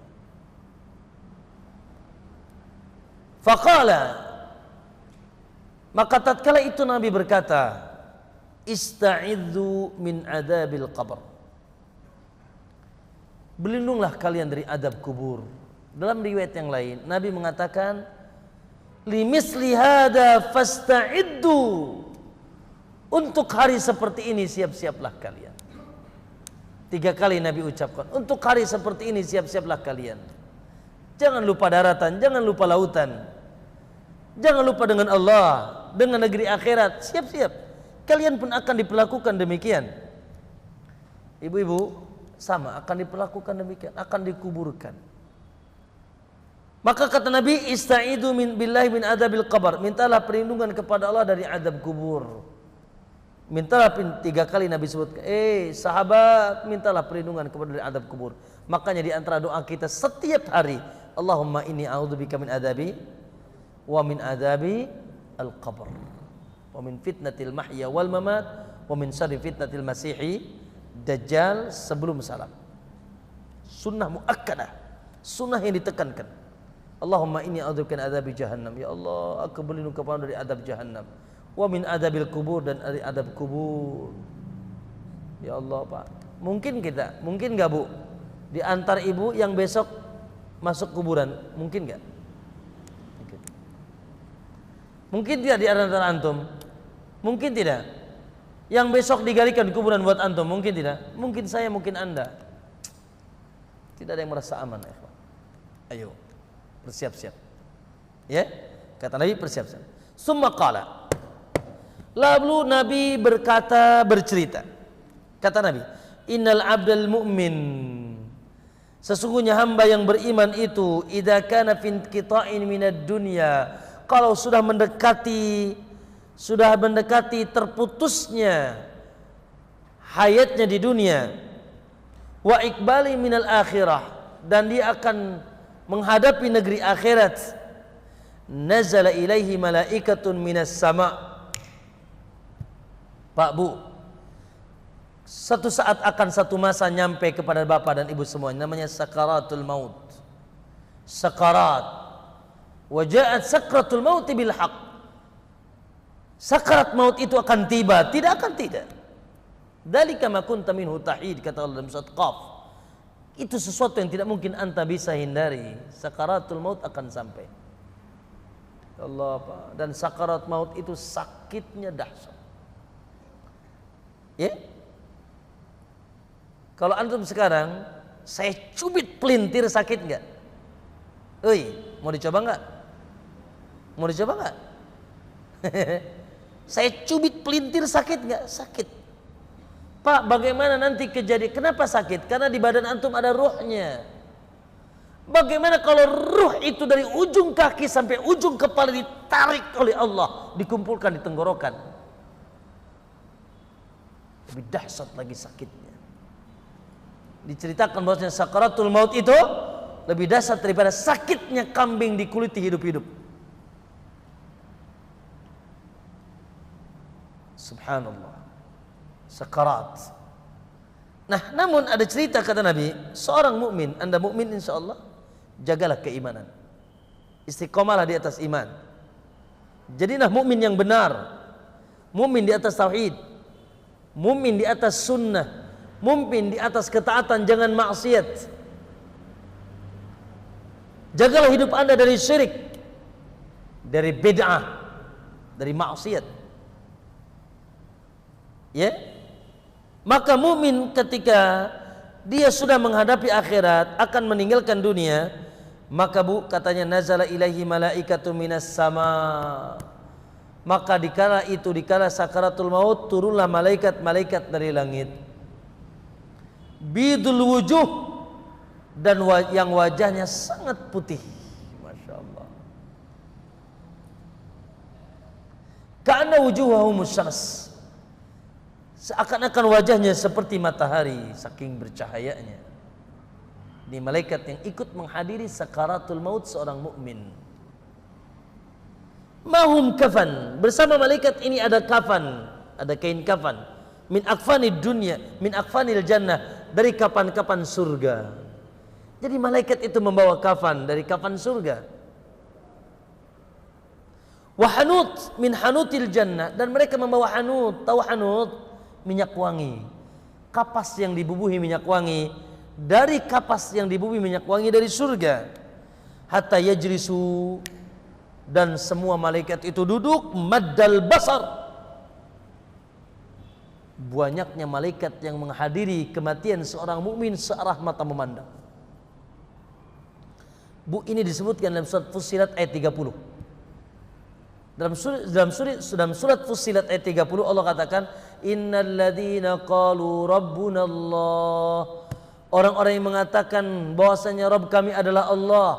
Faqala, maka tatkala itu Nabi berkata, ista'idzu min adabil qabr, berlindunglah kalian dari adab kubur. Dalam riwayat yang lain Nabi mengatakan, limisli hada fasta'iddu, untuk hari seperti ini siap-siaplah kalian. 3 kali Nabi ucapkan, untuk hari seperti ini siap-siaplah kalian. Jangan lupa daratan, jangan lupa lautan, jangan lupa dengan Allah, dengan negeri akhirat. Siap-siap, kalian pun akan diperlakukan demikian. Ibu-ibu sama akan diperlakukan demikian, akan dikuburkan. Maka kata Nabi, ista'idu min billahi min adabil qabr, mintalah perlindungan kepada Allah dari adab kubur. Mintalah 3 kali Nabi sebutkan, sahabat, mintalah perlindungan kepada dari adab kubur. Makanya di antara doa kita setiap hari, Allahumma inni a'udzubika min adabi wa min adabi al-qabr wa min fitnatil mahya wal mamat wa min syarri fitnatil masihi dajjal, sebelum salam. Sunnah muakkadah. Sunnah yang ditekankan. Allahumma inni a'udzubika min adzabi jahannam. Ya Allah, aku berlindung kepadamu dari adab jahannam. Wa min adzabil kubur, dan dari adab kubur. Ya Allah, Pak. Mungkin enggak Bu, di antar ibu yang besok masuk kuburan, mungkin enggak? Mungkin tidak di antara antum? Mungkin tidak. Yang besok digalikan kuburan buat antum, mungkin tidak. Mungkin saya, mungkin Anda. Tidak ada yang merasa aman, ya. Ayo, bersiap-siap. Ya, kata Nabi, bersiap-siap. Summa qala. Lalu Nabi bercerita. Kata Nabi, innal abdal mu'min, sesungguhnya hamba yang beriman itu, idza kana fi inqita'in minad dunya, kalau sudah mendekati terputusnya hayatnya di dunia, wa iqbali minal akhirah, dan dia akan menghadapi negeri akhirat, nazala ilaihi malaikatun minas sama. Pak Bu, satu saat akan satu masa nyampe kepada bapak dan ibu semuanya, namanya sakaratul maut. Sakarat. Waja'at sakratul maut bil haq. Sakarat maut itu akan tiba, tidak akan tidak. Dzalika ma kunta minhu tahid, kata Allah dalam surat Qaf. Itu sesuatu yang tidak mungkin anta bisa hindari. Sakaratul maut akan sampai. Allah, Pak. Dan sakarat maut itu sakitnya dahsyat. Ya? Kalau antum sekarang saya cubit pelintir, sakit enggak? Oi, mau dicoba enggak? Mau dicoba enggak? Saya cubit pelintir, sakit enggak? Sakit. Pak, bagaimana nanti kejadian? Kenapa sakit? Karena di badan antum ada ruhnya. Bagaimana kalau ruh itu dari ujung kaki sampai ujung kepala ditarik oleh Allah, dikumpulkan di tenggorokan? Lebih dahsyat lagi sakitnya. Diceritakan bahwasanya sakaratul maut itu lebih dahsyat daripada sakitnya kambing dikuliti hidup-hidup. Subhanallah. Sakarat. Nah, namun ada cerita, kata Nabi, seorang mukmin, Anda mukmin insyaallah, jagalah keimanan. Istiqomalah di atas iman. Jadilah mukmin yang benar. Mukmin di atas tauhid. Mukmin di atas sunnah. Mukmin di atas ketaatan, jangan maksiat. Jagalah hidup Anda dari syirik, dari bid'ah, dari maksiat. Ya? Maka mukmin ketika dia sudah menghadapi akhirat, akan meninggalkan dunia, maka Bu, katanya nazala ilaihi malaikatu minas sama. Maka dikala itu, dikala sakaratul maut, turunlah malaikat-malaikat dari langit. Bidul wujuh, dan yang wajahnya sangat putih. Masya Allah. Ka'anna wujuhahum syams. Seakan-akan wajahnya seperti matahari, saking bercahayanya. Ini malaikat yang ikut menghadiri sakaratul maut seorang mukmin. Mahum kafan, bersama malaikat ini ada kafan, ada kain kafan. Min akfanid dunya, min akfanil jannah, dari kapan-kapan surga. Jadi malaikat itu membawa kafan dari kafan surga. Wa hanut min hanutil jannah, dan mereka membawa hanut. Tahu hanut? Minyak wangi. Kapas yang dibubuhi minyak wangi, dari kapas yang dibubuhi minyak wangi dari surga. Hatta yajlisu, dan semua malaikat itu duduk maddal basar. Banyaknya malaikat yang menghadiri kematian seorang mukmin searah mata memandang. Bu, ini disebutkan dalam surat Fussilat ayat 30. Dalam surat Fussilat ayat 30 Allah katakan, innal ladzina qalu rabbuna Allah, orang-orang yang mengatakan bahwasanya Rabb kami adalah Allah,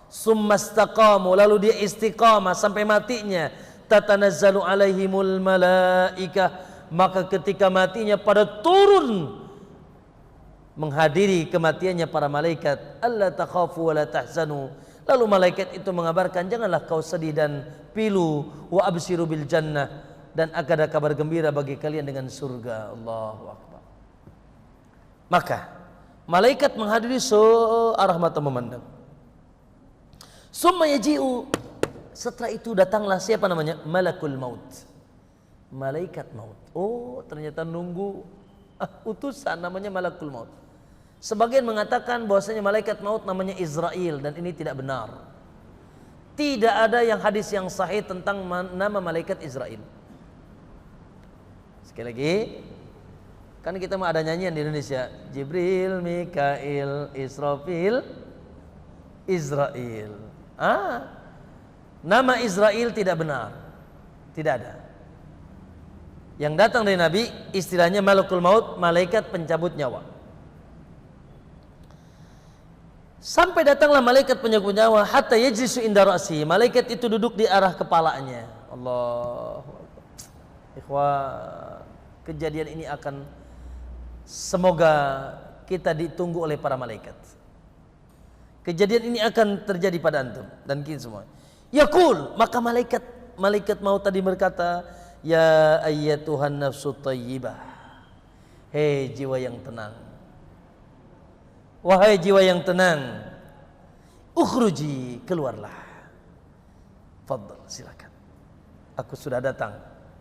summastaqamu, lalu dia istiqamah sampai matinya, tatanazzalu alaihimul malaikah, maka ketika matinya pada turun menghadiri kematiannya para malaikat, alla takhafu wa la tahzanu, lalu malaikat itu mengabarkan, janganlah kau sedih dan pilu, wa abshiru bil jannah, dan akan ada kabar gembira bagi kalian dengan surga. Allahu akbar. Maka Malaikat menghadiri searah mata memandang. Summa yaji'u, setelah itu datanglah siapa namanya? Malakul maut. Malaikat maut. Oh, ternyata nunggu utusan namanya malakul maut. Sebagian mengatakan bahwasanya malaikat maut namanya Israel, dan ini tidak benar. Tidak ada yang hadis yang sahih tentang nama malaikat Israel. Sekali lagi, kan kita mah ada nyanyian di Indonesia, Jibril, Mikail, Israfil, Israel. Nama Israel tidak benar, tidak ada. Yang datang dari Nabi istilahnya malakul maut, malaikat pencabut nyawa. Sampai datanglah malaikat pencabut nyawa, hatta yajlisu inda ra'si, malaikat itu duduk di arah kepalanya. Allah, ikhwah, kejadian ini akan semoga kita ditunggu oleh para malaikat. Kejadian ini akan terjadi pada antum dan kita semua. Yaqul, maka malaikat maut tadi berkata, ya ayyatuhan nafsu thayyibah, hei jiwa yang tenang, wahai jiwa yang tenang, ukhruji, keluarlah. Fadhal, silakan. Aku sudah datang.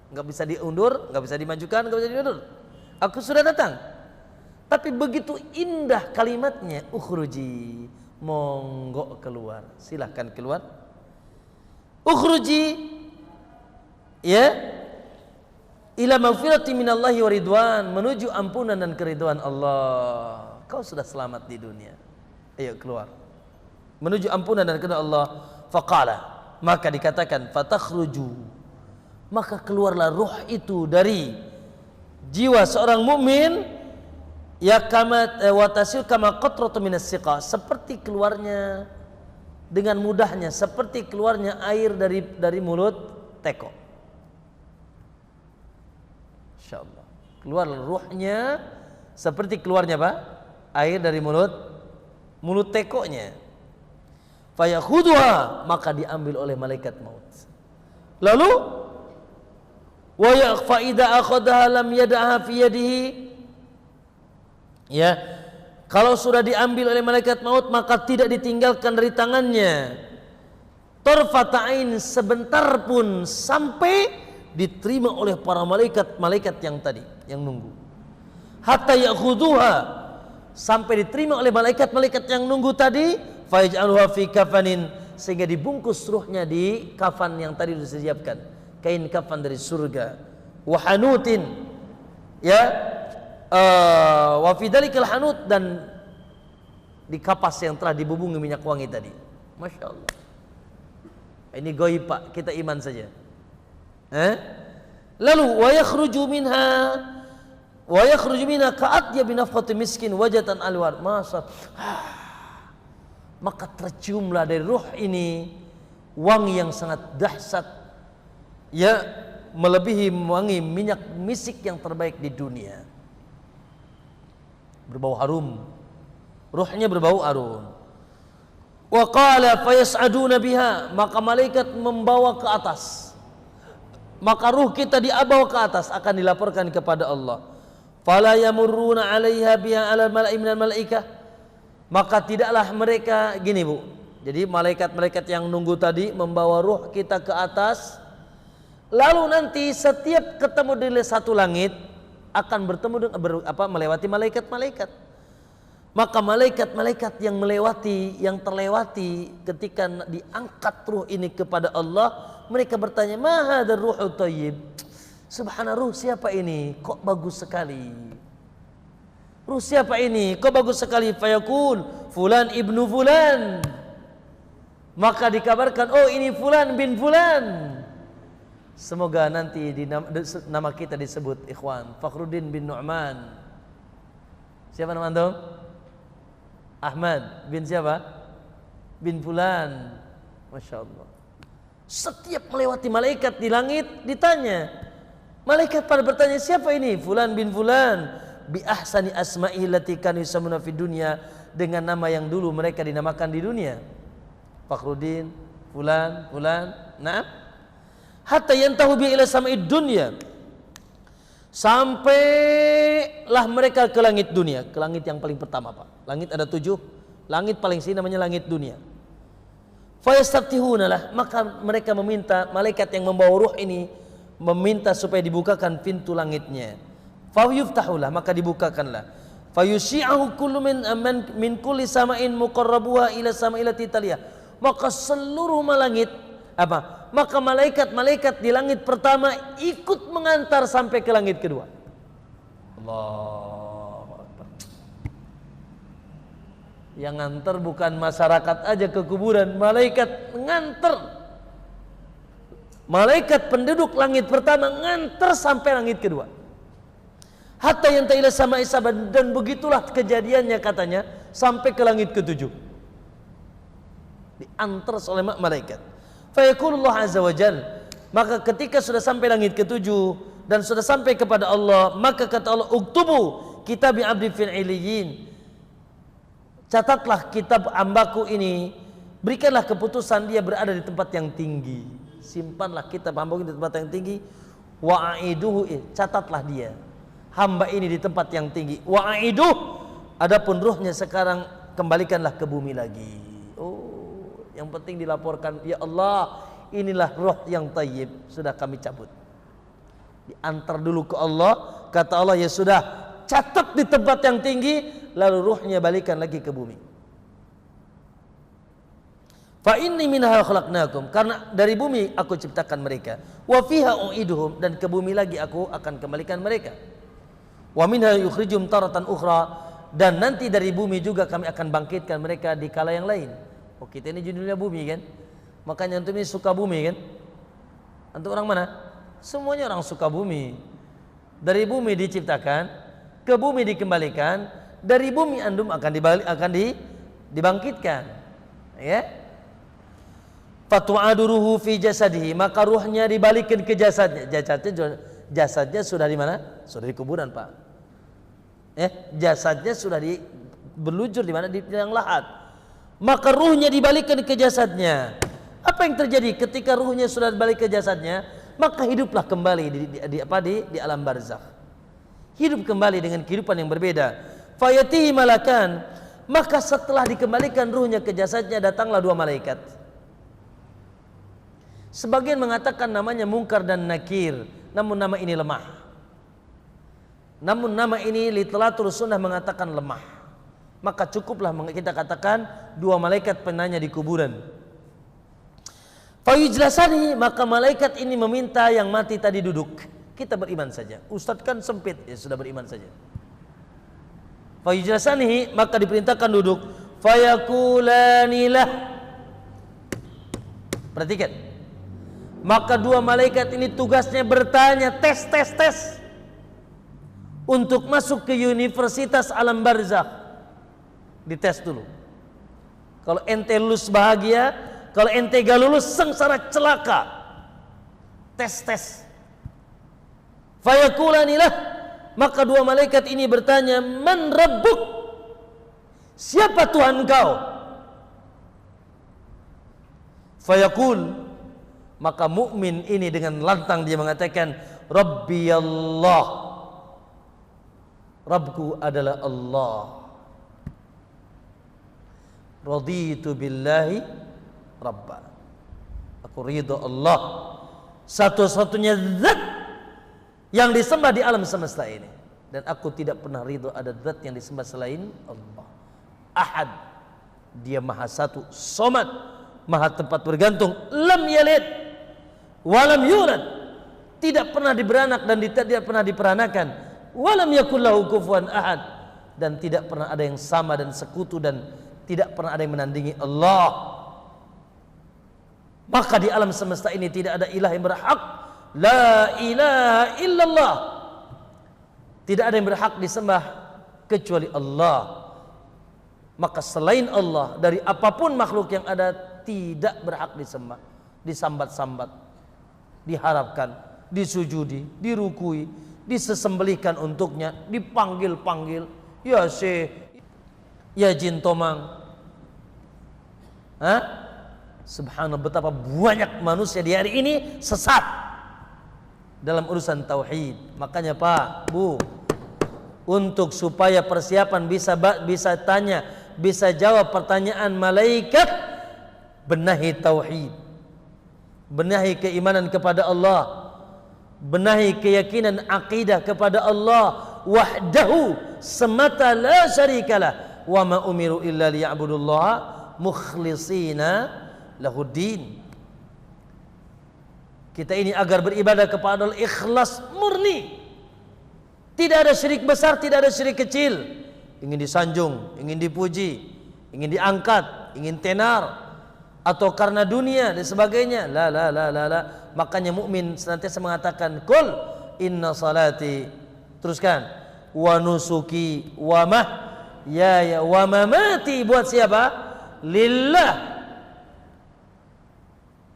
Enggak bisa diundur, enggak bisa dimajukan, enggak bisa diundur. Aku sudah datang. Tapi begitu indah kalimatnya, ukhruji, monggo keluar. Silahkan keluar. Ukhruji, ya, ila maghfirati minallahi wa ridwan, menuju ampunan dan keridhaan Allah. Kau sudah selamat di dunia. Ayo keluar. Menuju ampunan dan keridhaan Allah. Faqala, maka dikatakan fatakhruju, maka keluarlah ruh itu dari jiwa seorang mukmin, ya kama watasil kama qatratu minas siqa, seperti keluarnya dengan mudahnya, seperti keluarnya air dari mulut teko. Insyaallah. Keluar ruhnya seperti keluarnya apa? Air dari mulut tekonya. Fayakhudha, maka diambil oleh malaikat maut. Lalu wa fa idza akhadha lam yad'aha fi yadihi, ya, kalau sudah diambil oleh malaikat maut maka tidak ditinggalkan dari tangannya tarfata ain, sebentar pun, sampai diterima oleh para malaikat yang tadi yang nunggu. Hatta ya'khudhuha, sampai diterima oleh malaikat yang nunggu tadi, fayaj'aluha fi kafanin, sehingga dibungkus ruhnya di kafan yang tadi sudah disiapkan, kain kafan dari surga. Wa hanutin, ya, wa fi dalikal hanut, dan di kapas yang telah dibubungi minyak wangi tadi. Masya Allah. Ini gaib Pak, kita iman saja. Lalu wa yakhruju minha ka'atya binafqati miskin wajatan alwar. Maka terciumlah dari ruh ini wangi yang sangat dahsyat, ya, melebihi wangi minyak misik yang terbaik di dunia. Berbau harum. Ruhnya berbau harum. Wa qala fayas'aduna biha, maka malaikat membawa ke atas. Maka ruh kita dibawa ke atas, akan dilaporkan kepada Allah. Fala yamurruna 'alaiha biha 'alal mala'i minal malaikah, maka tidaklah mereka, gini Bu, jadi malaikat-malaikat yang nunggu tadi membawa ruh kita ke atas, lalu nanti setiap ketemu di satu langit akan bertemu dengan melewati malaikat-malaikat. Maka malaikat-malaikat yang terlewati ketika diangkat ruh ini kepada Allah, mereka bertanya, ma hadzal ruhut thayyib, subhana, ruh siapa ini, kok bagus sekali. Ruh siapa ini, kok bagus sekali. Fayaqul fulan ibnu fulan, maka dikabarkan, oh ini fulan bin fulan. Semoga nanti nama kita disebut, ikhwan, Fakhruddin bin Nu'man. Siapa nama antum? Ahmad bin siapa? Bin fulan. Masya Allah. Setiap melewati malaikat di langit ditanya. Malaikat pada bertanya, siapa ini? Fulan bin fulan. Bi ahsani asma'ihi allati kanu yusammuna fid dunya, dengan nama yang dulu mereka dinamakan di dunia. Fakhruddin, fulan, fulan. Naam. Hatta yantahu bi ila sama'id dunya, Sampailah mereka ke langit dunia, ke langit yang paling pertama, Pak. Langit ada 7, langit paling sini namanya langit dunia. Fayastaftihuna lah, maka mereka meminta, malaikat yang membawa ruh ini meminta supaya dibukakan pintu langitnya. Fayuftahulah, maka dibukakanlah. Fayusyi'ahu kullu min kulli sama'in muqarrabuha ila sama'ilati taliyah. Maka seluruh langit maka malaikat-malaikat di langit pertama ikut mengantar sampai ke langit kedua. Allahu Akbar. Yang ngantar bukan masyarakat aja ke kuburan, malaikat ngantar. Malaikat penduduk langit pertama ngantar sampai langit kedua. Hatta yang ta'ila sama isaban, dan begitulah kejadiannya katanya sampai ke langit ketujuh. Diantar oleh malaikat. Fayaqulullah azza wa jal, maka ketika sudah sampai langit ketujuh dan sudah sampai kepada Allah, maka kata Allah, uktubu kitab abdi fil iliyyin, catatlah kitab hambaku ini, berikanlah keputusan dia berada di tempat yang tinggi. Simpanlah kitab hambaku di tempat yang tinggi. Wa aiduhu, catatlah dia hamba ini di tempat yang tinggi. Wa aiduh, adapun ruhnya sekarang kembalikanlah ke bumi lagi. Yang penting dilaporkan, ya Allah, inilah roh yang tayyib, sudah kami cabut. Diantar dulu ke Allah, kata Allah, ya sudah, catat di tempat yang tinggi, lalu ruhnya balikan lagi ke bumi. Fa inni minha khalaqnakum, karena dari bumi aku ciptakan mereka. Wa fiha u'iduhum, dan ke bumi lagi aku akan kembalikan mereka. Wa minha yukhrijum taratan ukhra, dan nanti dari bumi juga kami akan bangkitkan mereka di kala yang lain. Oh, kita ini judulnya bumi kan, makanya antum ini suka bumi kan. Antum orang mana? Semuanya orang suka bumi. Dari bumi diciptakan, ke bumi dikembalikan, dari bumi antum akan dibangkitkan, ya. Fatu'aduruhu fi jasadihi, maka ruhnya dibalikin ke jasadnya. Jasadnya sudah di mana? Sudah di kuburan, Pak. Jasadnya sudah berlujur di mana? Di yang lahat. Maka ruhnya dibalikan ke jasadnya. Apa yang terjadi ketika ruhnya sudah balik ke jasadnya? Maka hiduplah kembali di alam barzakh. Hidup kembali dengan kehidupan yang berbeda. Fayatihi malakan, maka setelah dikembalikan ruhnya ke jasadnya, datanglah 2 malaikat. Sebagian mengatakan namanya Munkar dan Nakir, namun nama ini lemah. Namun nama ini literatur sunnah mengatakan lemah. Maka cukuplah kita katakan 2 malaikat penanya di kuburan. Fayujlasani, maka malaikat ini meminta yang mati tadi duduk. Kita beriman saja. Ustadz kan sempit, ya sudah beriman saja. Fayujlasani, maka diperintahkan duduk. Fayakulanilah. Perhatikan. Maka 2 malaikat ini tugasnya bertanya, tes. Untuk masuk ke universitas alam barzakh. Dites dulu. Kalau ente lulus bahagia, kalau ente gak lulus sengsara celaka. Tes. Fayakulanilah, maka 2 malaikat ini bertanya, man rabbuk, siapa Tuhan kau? Fayakul, maka mukmin ini dengan lantang dia mengatakan, Rabbi Allah, Rabbku adalah Allah. Raditu billahi rabba, aku ridho Allah, satu-satunya zat yang disembah di alam semesta ini, dan aku tidak pernah ridho ada zat yang disembah selain Allah. Ahad, dia maha satu, somad, maha tempat bergantung, lam yalid walam yulad, tidak pernah diberanak dan tidak pernah diperanakan, walam yakul lahu kufuwan ahad, dan tidak pernah ada yang sama dan sekutu, dan tidak pernah ada yang menandingi Allah. Maka di alam semesta ini tidak ada ilah yang berhak, la ilaha illallah, tidak ada yang berhak disembah kecuali Allah. Maka selain Allah, dari apapun makhluk yang ada, tidak berhak disembah, disambat-sambat, diharapkan, disujudi, dirukui, disesembelihkan untuknya, dipanggil-panggil, ya Syekh, ya jin tomang. Subhanallah, betapa banyak manusia di hari ini sesat dalam urusan tauhid. Makanya Pak, Bu, untuk supaya persiapan bisa tanya, bisa jawab pertanyaan malaikat, benahi tauhid, benahi keimanan kepada Allah, benahi keyakinan akidah kepada Allah wahdahu semata la syarikalah, wa ma umiru illa liya'budullaha mukhlishina lahuddin. Kita ini agar beribadah kepada Allah ikhlas murni. Tidak ada syirik besar, tidak ada syirik kecil. Ingin disanjung, ingin dipuji, ingin diangkat, ingin tenar, atau karena dunia dan sebagainya. La. Makanya mukmin senantiasa mengatakan kul inna salati, teruskan, wa nusuki wa mahyaya wa mamati, buat siapa? Lillah.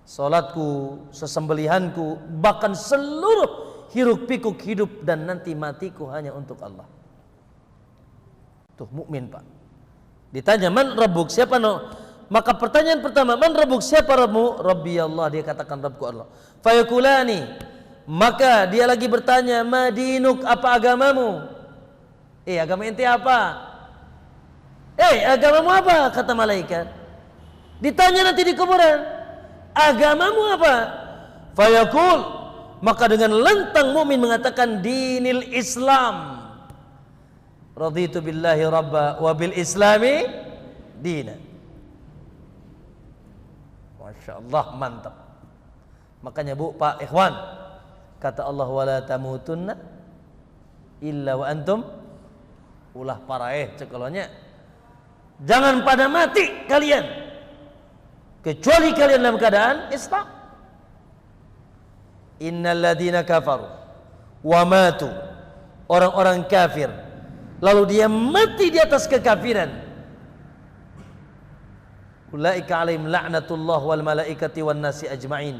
Salatku, sesembelihanku, bahkan seluruh hiruk pikuk hidup dan nanti matiku hanya untuk Allah. Tuh mukmin Pak. Ditanya man rabbuk, siapa no? Maka pertanyaan pertama, man rabbuk, siapa Rabbmu? Rabbi Allah, dia katakan Rabbku Allah. Fayakulani, maka dia lagi bertanya, madinuk, apa agamamu? Agama ente apa? Agamamu apa? Kata malaikat. Ditanya nanti di kuburan, agamamu apa? Fayaqul, maka dengan lantang mukmin mengatakan dinil Islam. Raditu billahi rabba wa bil islami dina. Masya Allah, mantap. Makanya Bu, Pak, ikhwan, kata Allah wala tamutunna illa wa antum, ulah paraeh cekalonya, jangan pada mati kalian kecuali kalian dalam keadaan Islam. Innal ladina kafaru wa matu, orang-orang kafir lalu dia mati di atas kekafiran, ulaika alaihim la'natullah wal malaikati wan nasi ajma'in,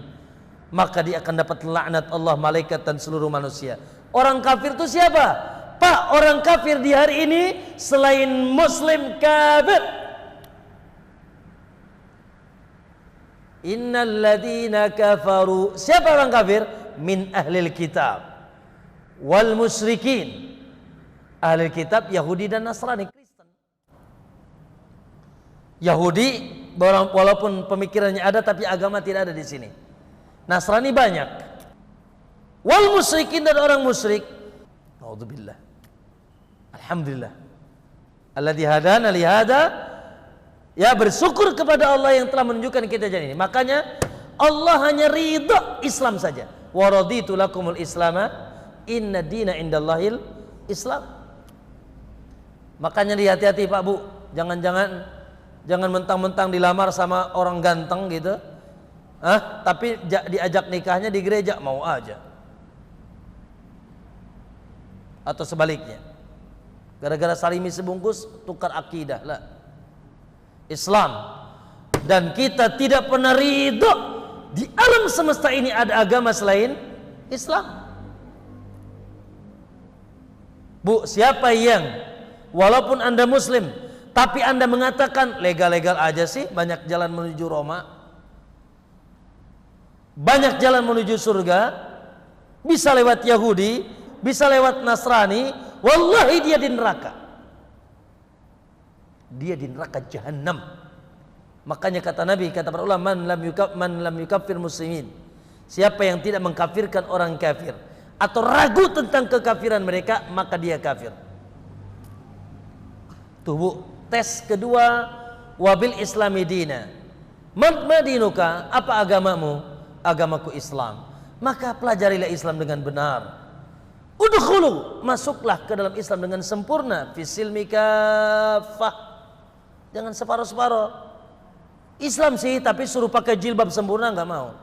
maka dia akan dapat laknat Allah, malaikat dan seluruh manusia. Orang kafir itu siapa? Pak, orang kafir di hari ini selain muslim kafir. Innal ladina kafaru, siapa orang kafir? Min ahlil kitab wal musyrikin. Ahlil kitab Yahudi dan Nasrani, Kristen. Yahudi walaupun pemikirannya ada tapi agama tidak ada di sini. Nasrani banyak. Wal musyrikin, dan orang musyrik. Naudzubillah. Alhamdulillah. Alladzi hadana li hada. Ya, bersyukur kepada Allah yang telah menunjukkan kita jalan ini. Makanya Allah hanya ridha Islam saja. Wa raditu lakumul islama inna dina indallahil Islam. Makanya hati-hati Pak, Bu. Jangan mentang-mentang dilamar sama orang ganteng gitu. Tapi diajak nikahnya di gereja mau aja. Atau sebaliknya. Gara-gara salimi sebungkus tukar akidah lah. Islam. Dan kita tidak pernah ridho di alam semesta ini ada agama selain Islam. Bu, siapa yang walaupun Anda muslim tapi Anda mengatakan legal-legal aja sih, banyak jalan menuju Roma, banyak jalan menuju surga, bisa lewat Yahudi, bisa lewat Nasrani, wallahi dia di neraka. Dia di neraka jahanam. Makanya kata Nabi, kata para ulama, man lam yukaffir muslimin, siapa yang tidak mengkafirkan orang kafir atau ragu tentang kekafiran mereka, maka dia kafir. Tuh Bu, tes kedua, wabil islami dina. Madinuka, apa agamamu? Agamaku Islam. Maka pelajarilah Islam dengan benar. Udkhulu, masuklah ke dalam Islam dengan sempurna. Fisilmi kafah. Jangan separuh-separuh. Islam sih tapi suruh pakai jilbab sempurna nggak mau.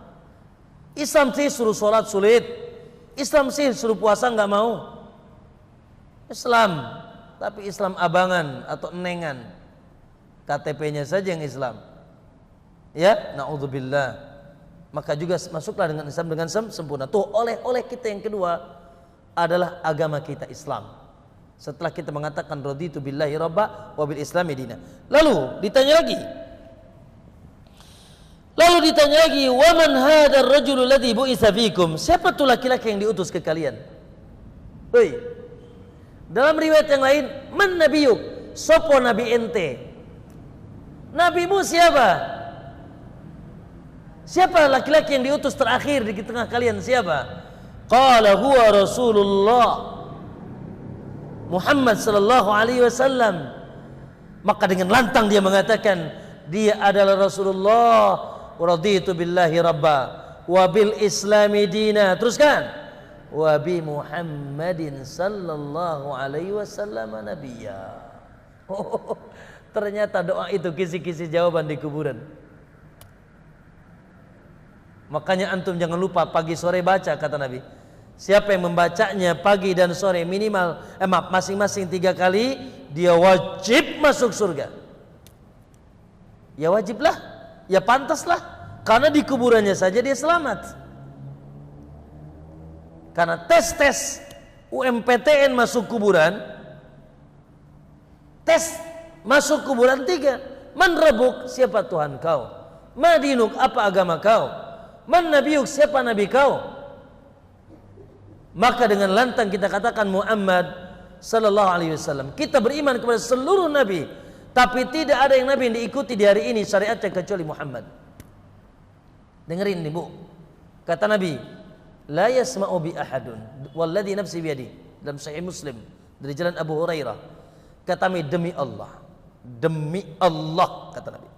Islam sih suruh sholat sulit. Islam sih suruh puasa nggak mau. Islam tapi Islam abangan atau enengan. KTP-nya saja yang Islam. Ya, naudzubillah. Maka juga masuklah dengan Islam dengan sempurna. Tuh oleh kita yang kedua adalah agama kita Islam. Setelah kita mengatakan raditu billahi rabba wa bil islami dina. Lalu ditanya lagi, Lalu ditanya lagi, "Wa man hadzal rajulul ladzi bu'itsa fikum?" Siapa tuh laki-laki yang diutus ke kalian? Hei. Dalam riwayat yang lain, "Man nabiyuk?" Sopo nabi ente? Nabimu siapa? Siapa laki-laki yang diutus terakhir di tengah kalian, siapa? Qala huwa Rasulullah Muhammad sallallahu alaihi wasallam. Maka dengan lantang dia mengatakan, dia adalah Rasulullah. Raditu billahi rabba wa bil islami dina. Teruskan. Wa bi Muhammadin sallallahu alaihi wasallam nabiyya. Oh, ternyata doa itu kisi-kisi jawaban di kuburan. Makanya antum jangan lupa pagi sore baca, kata Nabi. Siapa yang membacanya pagi dan sore minimal masing-masing 3 kali, dia wajib masuk surga. Ya wajiblah, ya pantaslah, karena di kuburannya saja dia selamat. Karena tes UMPTN masuk kuburan, tes masuk kuburan 3. Man rabuk, siapa Tuhan kau? Madinuk, apa agama kau? Man nabiyuk, siapa nabi kau? Maka dengan lantang kita katakan Muhammad sallallahu alaihi wasallam. Kita beriman kepada seluruh nabi, tapi tidak ada yang nabi yang diikuti di hari ini syariatnya kecuali Muhammad. Dengerin nih, Bu. Kata Nabi, la yasma'u bi ahadun walladzi nafsi biyadi, dalam sahih Muslim dari jalan Abu Hurairah. Kata Nabi, demi Allah, kata Nabi,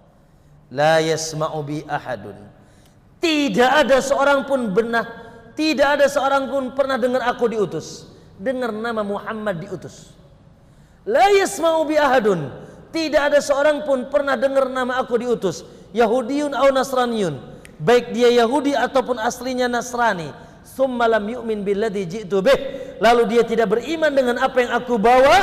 la yasma'u bi ahadun. Tidak ada seorang pun tidak ada seorang pun pernah dengar aku diutus, dengar nama Muhammad diutus. La yasma'u bi ahadun. Tidak ada seorang pun pernah dengar nama aku diutus. Yahudiyun au Nasraniyun, baik dia Yahudi ataupun aslinya Nasrani. Tsumma lam yu'min billadzi ji'tu bih, lalu dia tidak beriman dengan apa yang aku bawa,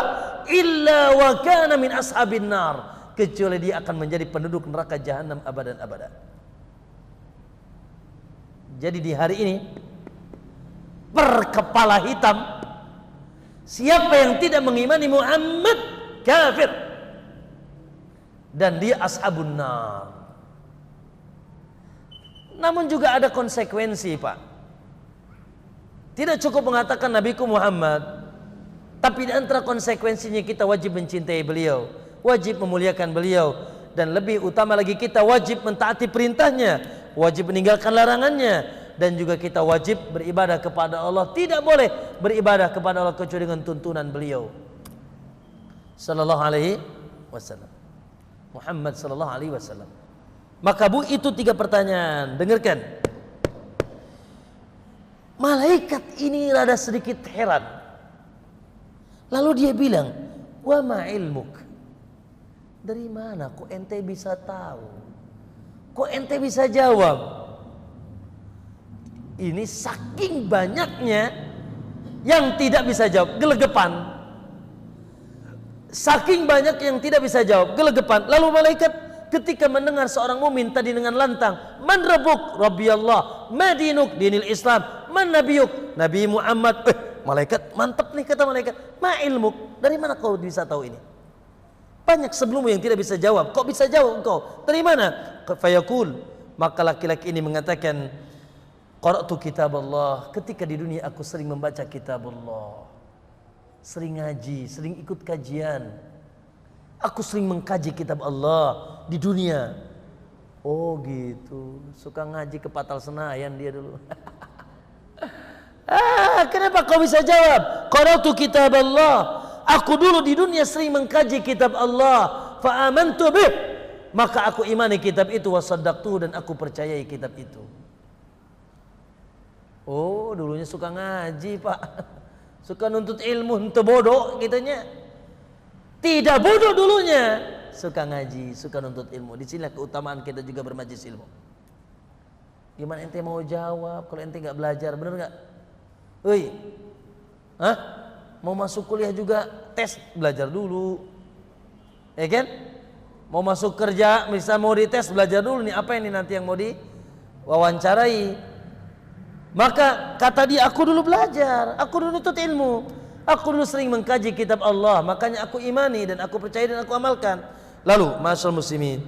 illa wa kana min ashabin nar, kecuali dia akan menjadi penduduk neraka jahanam abadan abadan. Jadi di hari ini berkepala hitam, siapa yang tidak mengimani Muhammad kafir, dan dia ashabun nar. Namun juga ada konsekuensi, Pak. Tidak cukup mengatakan nabiku Muhammad, tapi di antara konsekuensinya kita wajib mencintai beliau, wajib memuliakan beliau, dan lebih utama lagi kita wajib mentaati perintahnya, wajib meninggalkan larangannya, dan juga kita wajib beribadah kepada Allah. Tidak boleh beribadah kepada Allah kecuali dengan tuntunan beliau sallallahu alaihi wasallam, Muhammad sallallahu alaihi wasallam. Maka Bu, itu 3 pertanyaan. Dengarkan. Malaikat ini rada sedikit heran. Lalu dia bilang, wa ma ilmuk? Dari mana kok ente bisa tahu? Kok ente bisa jawab? Ini saking banyaknya yang tidak bisa jawab, gelegepan. Saking banyak yang tidak bisa jawab, gelegepan. Lalu malaikat ketika mendengar seorang mumin tadi dengan lantang, man rabbuk? Rabbi Allah. Ma dinuk? Dinil Islam. Man nabiyuk? Nabi Muhammad. Malaikat mantap nih, kata malaikat. Ma ilmuk? Dari mana kau bisa tahu ini? Banyak sebelummu yang tidak bisa jawab. Kok bisa jawab engkau? Dari mana? Fayaqul, maka laki-laki ini mengatakan, qara'tu kitab Allah. Ketika di dunia aku sering membaca kitab Allah, sering ngaji, sering ikut kajian. Aku sering mengkaji kitab Allah di dunia. Oh gitu, suka ngaji ke Patal Senayan dia dulu. Kenapa kau bisa jawab? Qara'tu kitab Allah. Aku dulu di dunia sering mengkaji kitab Allah. Fa amantu bih, maka aku imani kitab itu, wa saddaqtuhu, dan aku percayai kitab itu. Oh, dulunya suka ngaji, Pak. Suka nuntut ilmu, ente bodoh gitunya. Tidak bodoh dulunya, suka ngaji, suka nuntut ilmu. Di sinilah keutamaan kita juga bermajlis ilmu. Gimana ente mau jawab kalau ente nggak belajar, bener nggak? Woi, mau masuk kuliah juga tes, belajar dulu, ya kan? Mau masuk kerja, bisa mau dites, belajar dulu nih apa ini nanti yang mau diwawancarai. Maka kata dia, aku dulu belajar, aku dulu nuntut ilmu, aku dulu sering mengkaji kitab Allah, makanya aku imani dan aku percaya dan aku amalkan. Lalu, masyaallah muslimin,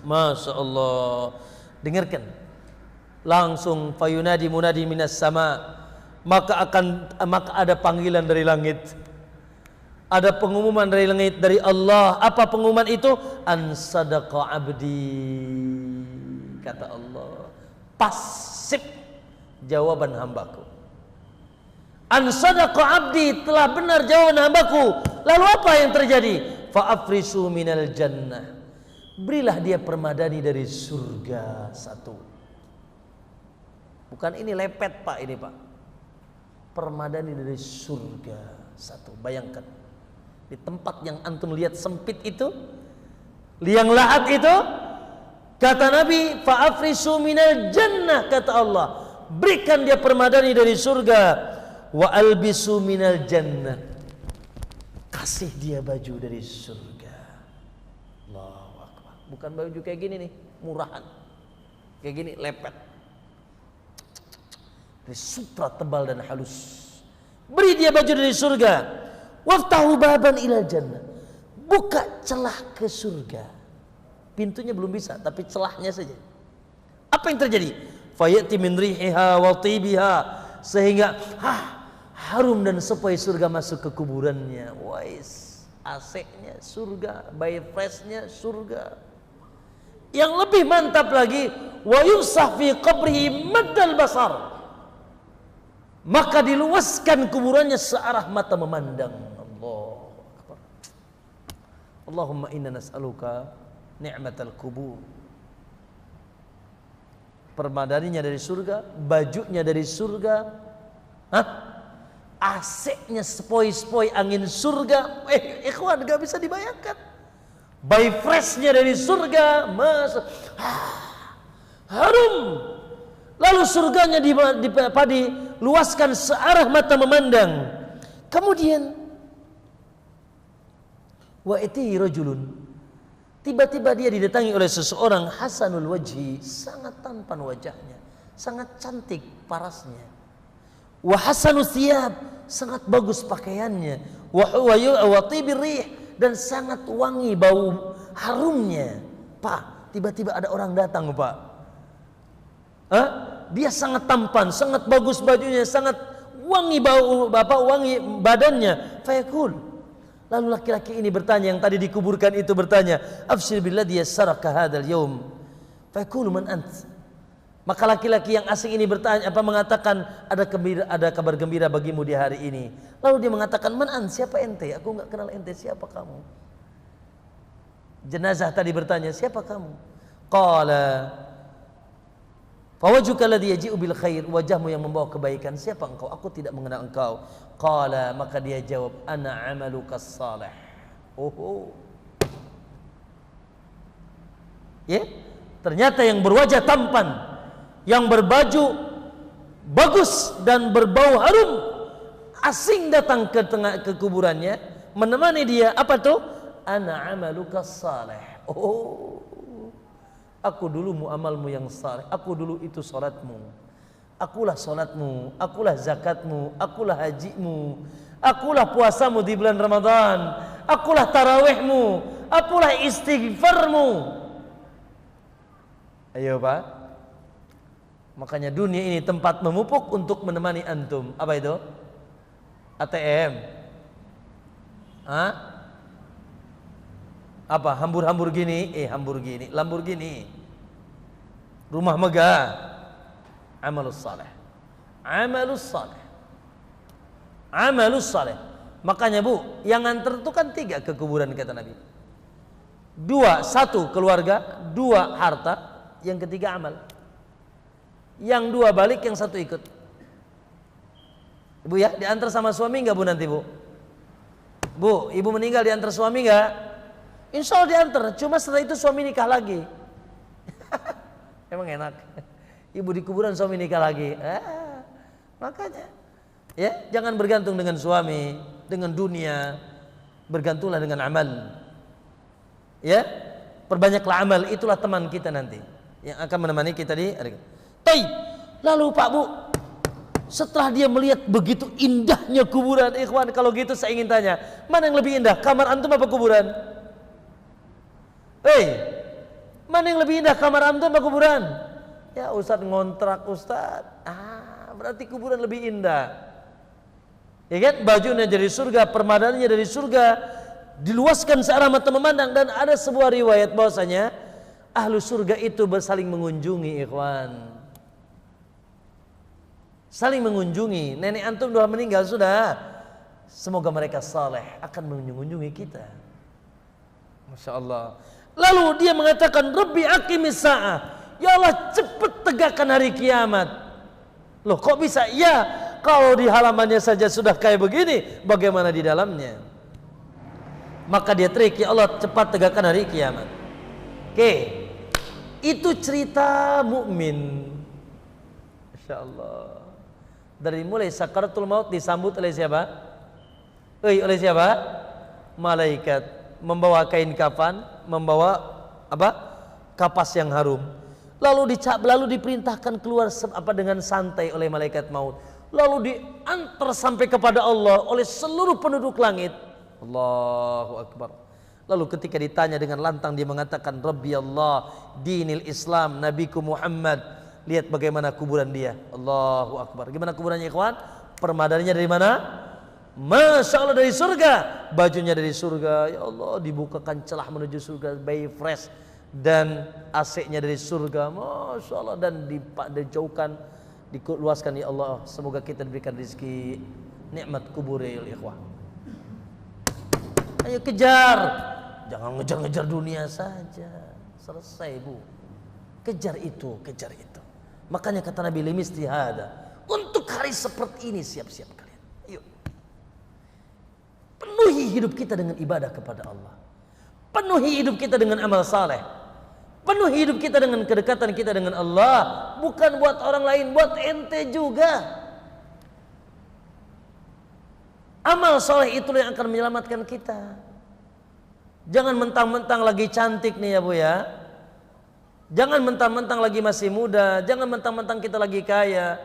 Masya Allah. Dengarkan. Langsung fayunadi munadi minas sama, maka ada panggilan dari langit. Ada pengumuman dari langit dari Allah. Apa pengumuman itu? An sadaqa abdi. Kata Allah, pasif jawaban hambaku. An sadaqa abdi, telah benar jawaban hambaku. Lalu apa yang terjadi? Fa afrisu minal jannah, berilah dia permadani dari surga satu. Bukan ini lepet Pak, ini Pak. Permadani dari surga satu. Bayangkan, di tempat yang antum lihat sempit itu, liang lahat itu, kata Nabi, fa afrisu minal jannah, kata Allah, berikan dia permadani dari surga. Wa albisu minal jannah, kasih dia baju dari surga. Allahu Akbar. Bukan baju kayak gini nih, murahan, kayak gini lepet, dari sutra tebal dan halus. Beri dia baju dari surga. Waftahu baban ilal jannah, buka celah ke surga. Pintunya belum bisa, tapi celahnya saja. Apa yang terjadi? Fayati min rihiha wa tibiha, sehingga harum dan sepoi surga masuk ke kuburannya. Wais, AC-nya surga, by fresh-nya surga. Yang lebih mantap lagi, wa yusah fi qabrihi maddal basar, maka diluaskan kuburannya searah mata memandang. Allahu Akbar. Allahumma inna nas'aluka ni'matal kubur. Permadaninya dari surga, bajunya dari surga, AC-nya sepoi-sepoi angin surga. Ikhwan, gak bisa dibayangkan. By fresh-nya dari surga, harum. Lalu surganya diluaskan searah mata memandang. Kemudian wa itihi rajulun, tiba-tiba dia didatangi oleh seseorang hasanul wajhi, sangat tampan wajahnya, sangat cantik parasnya. Wa hasanu thiyab, sangat bagus pakaiannya. Wa tibir rih, dan sangat wangi bau harumnya. Pak, tiba-tiba ada orang datang, Pak. Dia sangat tampan, sangat bagus bajunya, sangat wangi bau, wangi badannya. Fayaqul, lalu laki-laki ini bertanya, yang tadi dikuburkan itu bertanya, afshir billadhi yassaraka hadzal yaum. Fayaqulu man ant? Maka laki-laki yang asing ini bertanya, mengatakan, ada kabar gembira bagimu di hari ini. Lalu dia mengatakan, man ant? Siapa ente? Aku enggak kenal ente, siapa kamu? Jenazah tadi bertanya, siapa kamu? Qala fawajuka alladhi yaji'u bil khair, wajahmu yang membawa kebaikan. Siapa engkau? Aku tidak mengenal engkau. Qala, maka dia jawab, ana amalukas salih. Ternyata yang berwajah tampan, yang berbaju bagus dan berbau harum, asing datang ke kuburannya, menemani dia. Apa tuh? Ana amalukas salih. Aku dulu amalmu yang saleh. Aku dulu itu salatmu. Akulah salatmu, akulah zakatmu, akulah hajimu, akulah puasamu di bulan Ramadan, akulah tarawihmu, akulah istighfarmu. Ayo Pak. Makanya dunia ini tempat memupuk untuk menemani antum. Apa itu? ATM. Apa? Hambur-hambur gini, Lamborghini, rumah megah. Amalus saleh, amalus saleh, amalus saleh. Makanya Bu, yang nganter itu kan 3 ke kuburan kata Nabi. 2, 1 keluarga, 2 harta, yang ketiga amal. Yang 2 balik, yang 1 ikut. Ibu ya, diantar sama suami enggak Bu nanti Bu? Bu, ibu meninggal diantar suami enggak? Insya Allah diantar, cuma setelah itu suami nikah lagi. Emang enak. Ibu di kuburan, suami nikah lagi. Makanya, ya jangan bergantung dengan suami, dengan dunia. Bergantunglah dengan amal. Ya, perbanyaklah amal. Itulah teman kita nanti yang akan menemani kita di hari. Lalu Pak Bu, setelah dia melihat begitu indahnya kuburan, ikhwan, kalau gitu saya ingin tanya, mana yang lebih indah, kamar antum apa kuburan? Mana Mana yang lebih indah, kamar antum apa kuburan? Ya Ustaz ngontrak Ustaz. Berarti kuburan lebih indah. Ya kan? Bajunya dari surga, permadanannya dari surga, diluaskan searah mata memandang. Dan ada sebuah riwayat bahwasanya ahlu surga itu bersaling mengunjungi, ikhwan. Saling mengunjungi. Nenek antum sudah meninggal sudah. Semoga mereka saleh akan mengunjungi kita. Masya Allah. Lalu dia mengatakan, Rabbi aqimis sa'ah. Ya Allah, cepat tegakkan hari kiamat. Loh kok bisa? Ya, kalau di halamannya saja sudah kayak begini, bagaimana di dalamnya? Maka dia teriak, ya Allah, cepat tegakkan hari kiamat. Oke. Itu cerita mukmin. Masya Allah. Dari mulai sakaratul maut disambut oleh siapa? Oleh siapa? Malaikat. Membawa kain kafan, membawa apa? Kapas yang harum. Lalu diperintahkan keluar dengan santai oleh malaikat maut. Lalu diantar sampai kepada Allah oleh seluruh penduduk langit. Allahu Akbar. Lalu ketika ditanya dengan lantang dia mengatakan, Rabbi Allah, dinil Islam, Nabiku Muhammad. Lihat bagaimana kuburan dia. Allahu Akbar. Gimana kuburannya, ikhwan? Permadanannya dari mana? Masya Allah, dari surga. Bajunya dari surga. Ya Allah, dibukakan celah menuju surga, bayi fresh. Dan AC-nya dari surga. Masya Allah. Dan dijauhkan, dikeluaskan. Ya Allah, semoga kita diberikan rezeki nikmat kuburil, ikhwah. Ayo kejar. Jangan ngejar-ngejar dunia saja. Selesai, Bu. Kejar itu, kejar itu. Makanya kata Nabi, limistihada. Untuk hari seperti ini siap-siap kalian. Yuk. Penuhi hidup kita dengan ibadah kepada Allah. Penuhi hidup kita dengan amal saleh. Penuhi hidup kita dengan kedekatan kita dengan Allah. Bukan buat orang lain, buat ente juga. Amal saleh itulah yang akan menyelamatkan kita. Jangan mentang-mentang lagi cantik nih ya Bu ya. Jangan mentang-mentang lagi masih muda. Jangan mentang-mentang kita lagi kaya.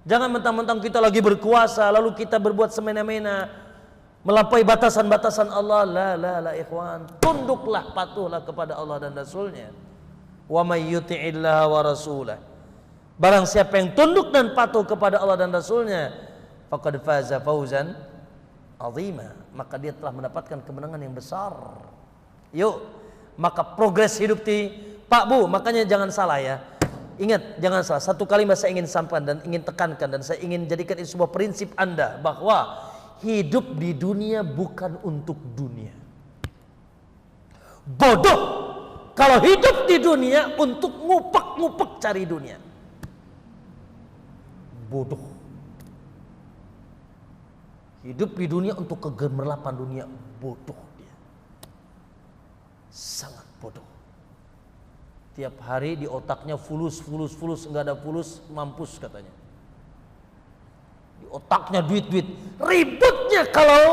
Jangan mentang-mentang kita lagi berkuasa lalu kita berbuat semena-mena, melampaui batasan-batasan Allah. La ikhwan. Tunduklah, patuhlah kepada Allah dan Rasulnya. Wa may yuti'illah wa rasulah. Barang siapa yang tunduk dan patuh kepada Allah dan Rasulnya, faqad faza fauzan azima, maka dia telah mendapatkan kemenangan yang besar. Yuk, maka progres hidup Pak Bu, makanya jangan salah ya. Ingat, jangan salah. Satu kalimat saya ingin sampaikan dan ingin tekankan, dan saya ingin jadikan ini sebuah prinsip Anda, bahwa hidup di dunia bukan untuk dunia. Bodoh kalau hidup di dunia untuk ngupek-ngupek cari dunia. Bodoh. Hidup di dunia untuk kegemerlapan dunia. Bodoh dia. Sangat bodoh. Tiap hari di otaknya fulus. Enggak ada fulus, mampus katanya. Di otaknya duit. Ributnya kalau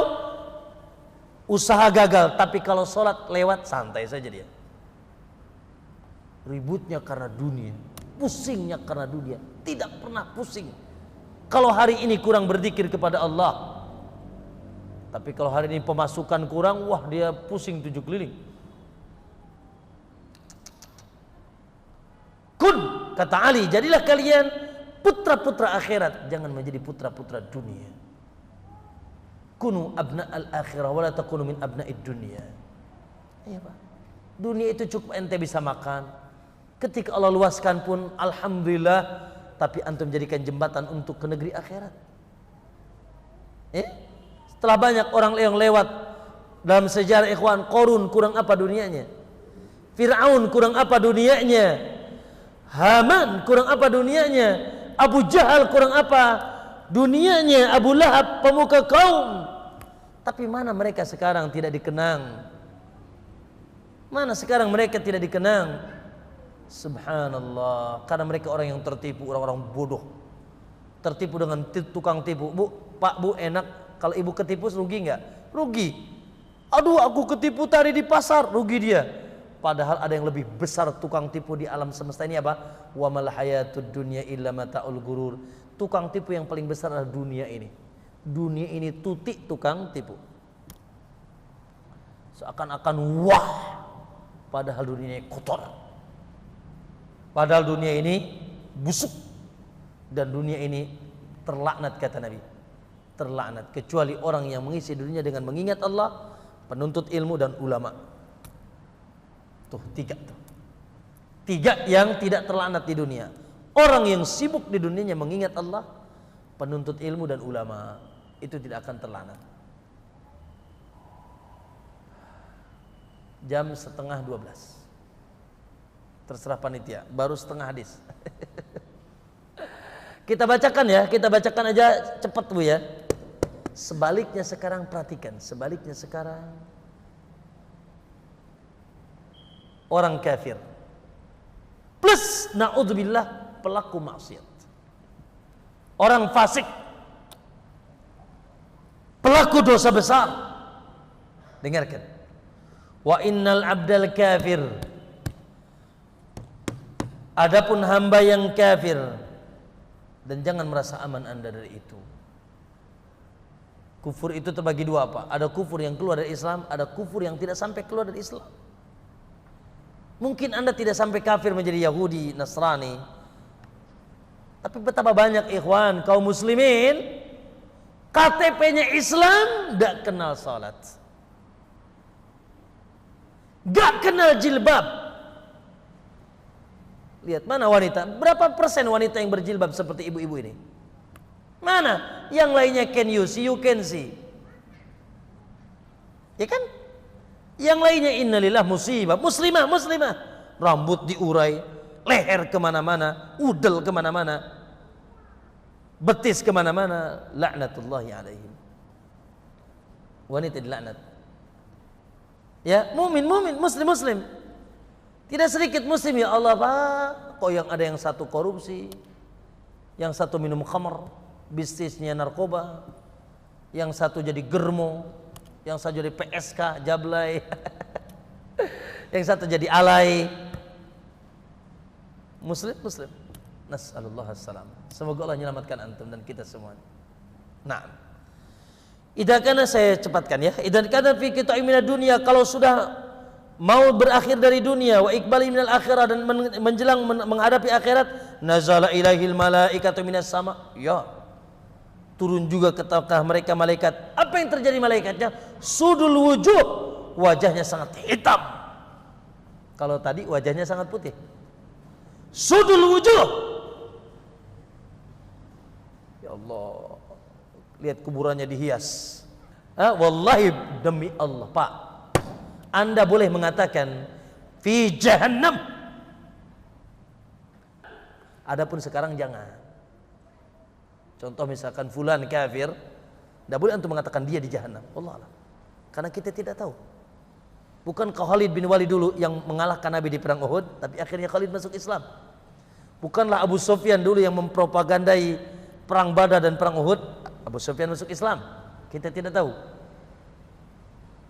usaha gagal, tapi kalau sholat lewat santai saja dia. Ributnya karena dunia, pusingnya karena dunia, tidak pernah pusing kalau hari ini kurang berzikir kepada Allah. Tapi kalau hari ini pemasukan kurang, wah dia pusing 7 keliling. Kun, kata Ali, jadilah kalian putra-putra akhirat, jangan menjadi putra-putra dunia. Kunu abna al-akhirah wala takunu min abna'id dunia. Iya Pak. Dunia itu cukup ente bisa makan. Ketika Allah luaskan pun alhamdulillah, tapi antum jadikan jembatan untuk ke negeri akhirat. Setelah banyak orang yang lewat dalam sejarah ikhwan, Qarun kurang apa dunianya? Fir'aun kurang apa dunianya? Haman kurang apa dunianya? Abu Jahal kurang apa dunianya? Abu Lahab pemuka kaum. Tapi mana mereka sekarang tidak dikenang? Mana sekarang mereka tidak dikenang? Subhanallah, karena mereka orang yang tertipu, orang-orang bodoh. Tertipu dengan tukang tipu. Bu, Pak Bu, enak kalau ibu ketipu, rugi nggak? Rugi. Aduh, aku ketipu tadi di pasar, rugi dia. Padahal ada yang lebih besar tukang tipu di alam semesta ini apa? Wa mal hayatud dunya illa mata'ul gurur. Tukang tipu yang paling besar adalah dunia ini. Dunia ini tutik tukang tipu. Seakan-akan wah, padahal dunia ini kotor. Padahal dunia ini busuk dan dunia ini terlaknat, kata Nabi. Terlaknat kecuali orang yang mengisi dunia dengan mengingat Allah, penuntut ilmu dan ulama. Tuh tiga tuh. Tiga yang tidak terlaknat di dunia. Orang yang sibuk di dunianya mengingat Allah, penuntut ilmu dan ulama, itu tidak akan terlaknat. Jam 11:30. Terserah panitia, baru setengah hadis. Kita bacakan ya, kita bacakan aja cepat Bu ya. Sebaliknya sekarang perhatikan, sebaliknya sekarang orang kafir plus naudzubillah pelaku maksiat, orang fasik, pelaku dosa besar. Dengarkan, wa innal abdal kafir, adapun hamba yang kafir, dan jangan merasa aman Anda dari itu. Kufur itu terbagi dua apa? Ada kufur yang keluar dari Islam, ada kufur yang tidak sampai keluar dari Islam. Mungkin Anda tidak sampai kafir menjadi Yahudi, Nasrani, tapi betapa banyak ikhwan kaum muslimin KTP-nya Islam, gak kenal salat, gak kenal jilbab. Lihat mana wanita, berapa persen wanita yang berjilbab seperti ibu-ibu ini? Mana? Yang lainnya can you see, you can see, ya kan? Yang lainnya innalillah musibah, muslimah, muslimah, rambut diurai, leher kemana-mana, udel kemana-mana, betis kemana-mana, laknatullahi alaihim. Wanita dilaknat. Ya, mumin, muslim, muslim. Tidak sedikit muslim, ya Allah Pak, kok yang ada yang satu korupsi, yang satu minum khamr, bisnisnya narkoba, yang satu jadi germo, yang satu jadi PSK, jablay, yang satu jadi alay. Muslim, muslim. Nas'alullah assalam. Semoga Allah menyelamatkan antum dan kita semua. Nah, idza kana, saya cepatkan ya. Idza kana fi qita'i minad dunya, kalau sudah mau berakhir dari dunia, wa iqbali minal akhirah, dan menjelang menghadapi akhirat, nazala ilaihil malaikatu minas sama. Ya, turun juga ke tengah mereka malaikat. Apa yang terjadi malaikatnya? Sudul wujuh, wajahnya sangat hitam. Kalau tadi wajahnya sangat putih. Sudul wujuh. Ya Allah, lihat kuburannya dihias. Wallahi demi Allah Pak, Anda boleh mengatakan fi jahannam. Adapun sekarang jangan. Contoh misalkan fulan kafir, tidak boleh antum mengatakan dia di jahannam. Allah Allah. Karena kita tidak tahu. Bukankah Khalid bin Walid dulu yang mengalahkan Nabi di perang Uhud, tapi akhirnya Khalid masuk Islam? Bukanlah Abu Sufyan dulu yang mempropagandai perang Badar dan perang Uhud, Abu Sufyan masuk Islam? Kita tidak tahu.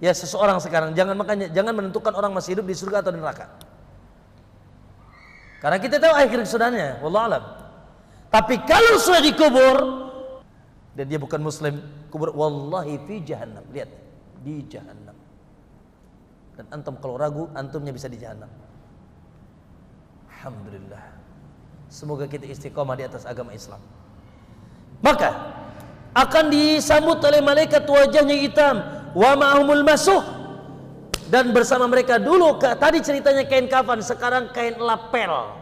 Ya, seseorang sekarang makanya jangan menentukan orang masih hidup di surga atau di neraka. Karena kita tahu akhir kesudahannya, wallahu alam. Tapi kalau sudah dikubur dan dia bukan muslim, kubur wallahi fi jahannam. Lihat, di jahannam. Dan antum kalau ragu, antumnya bisa di jahannam. Alhamdulillah. Semoga kita istiqomah di atas agama Islam. Maka akan disambut oleh malaikat, wajahnya hitam, wa ma'humul masuh, dan bersama mereka dulu tadi ceritanya kain kafan, sekarang kain lapel.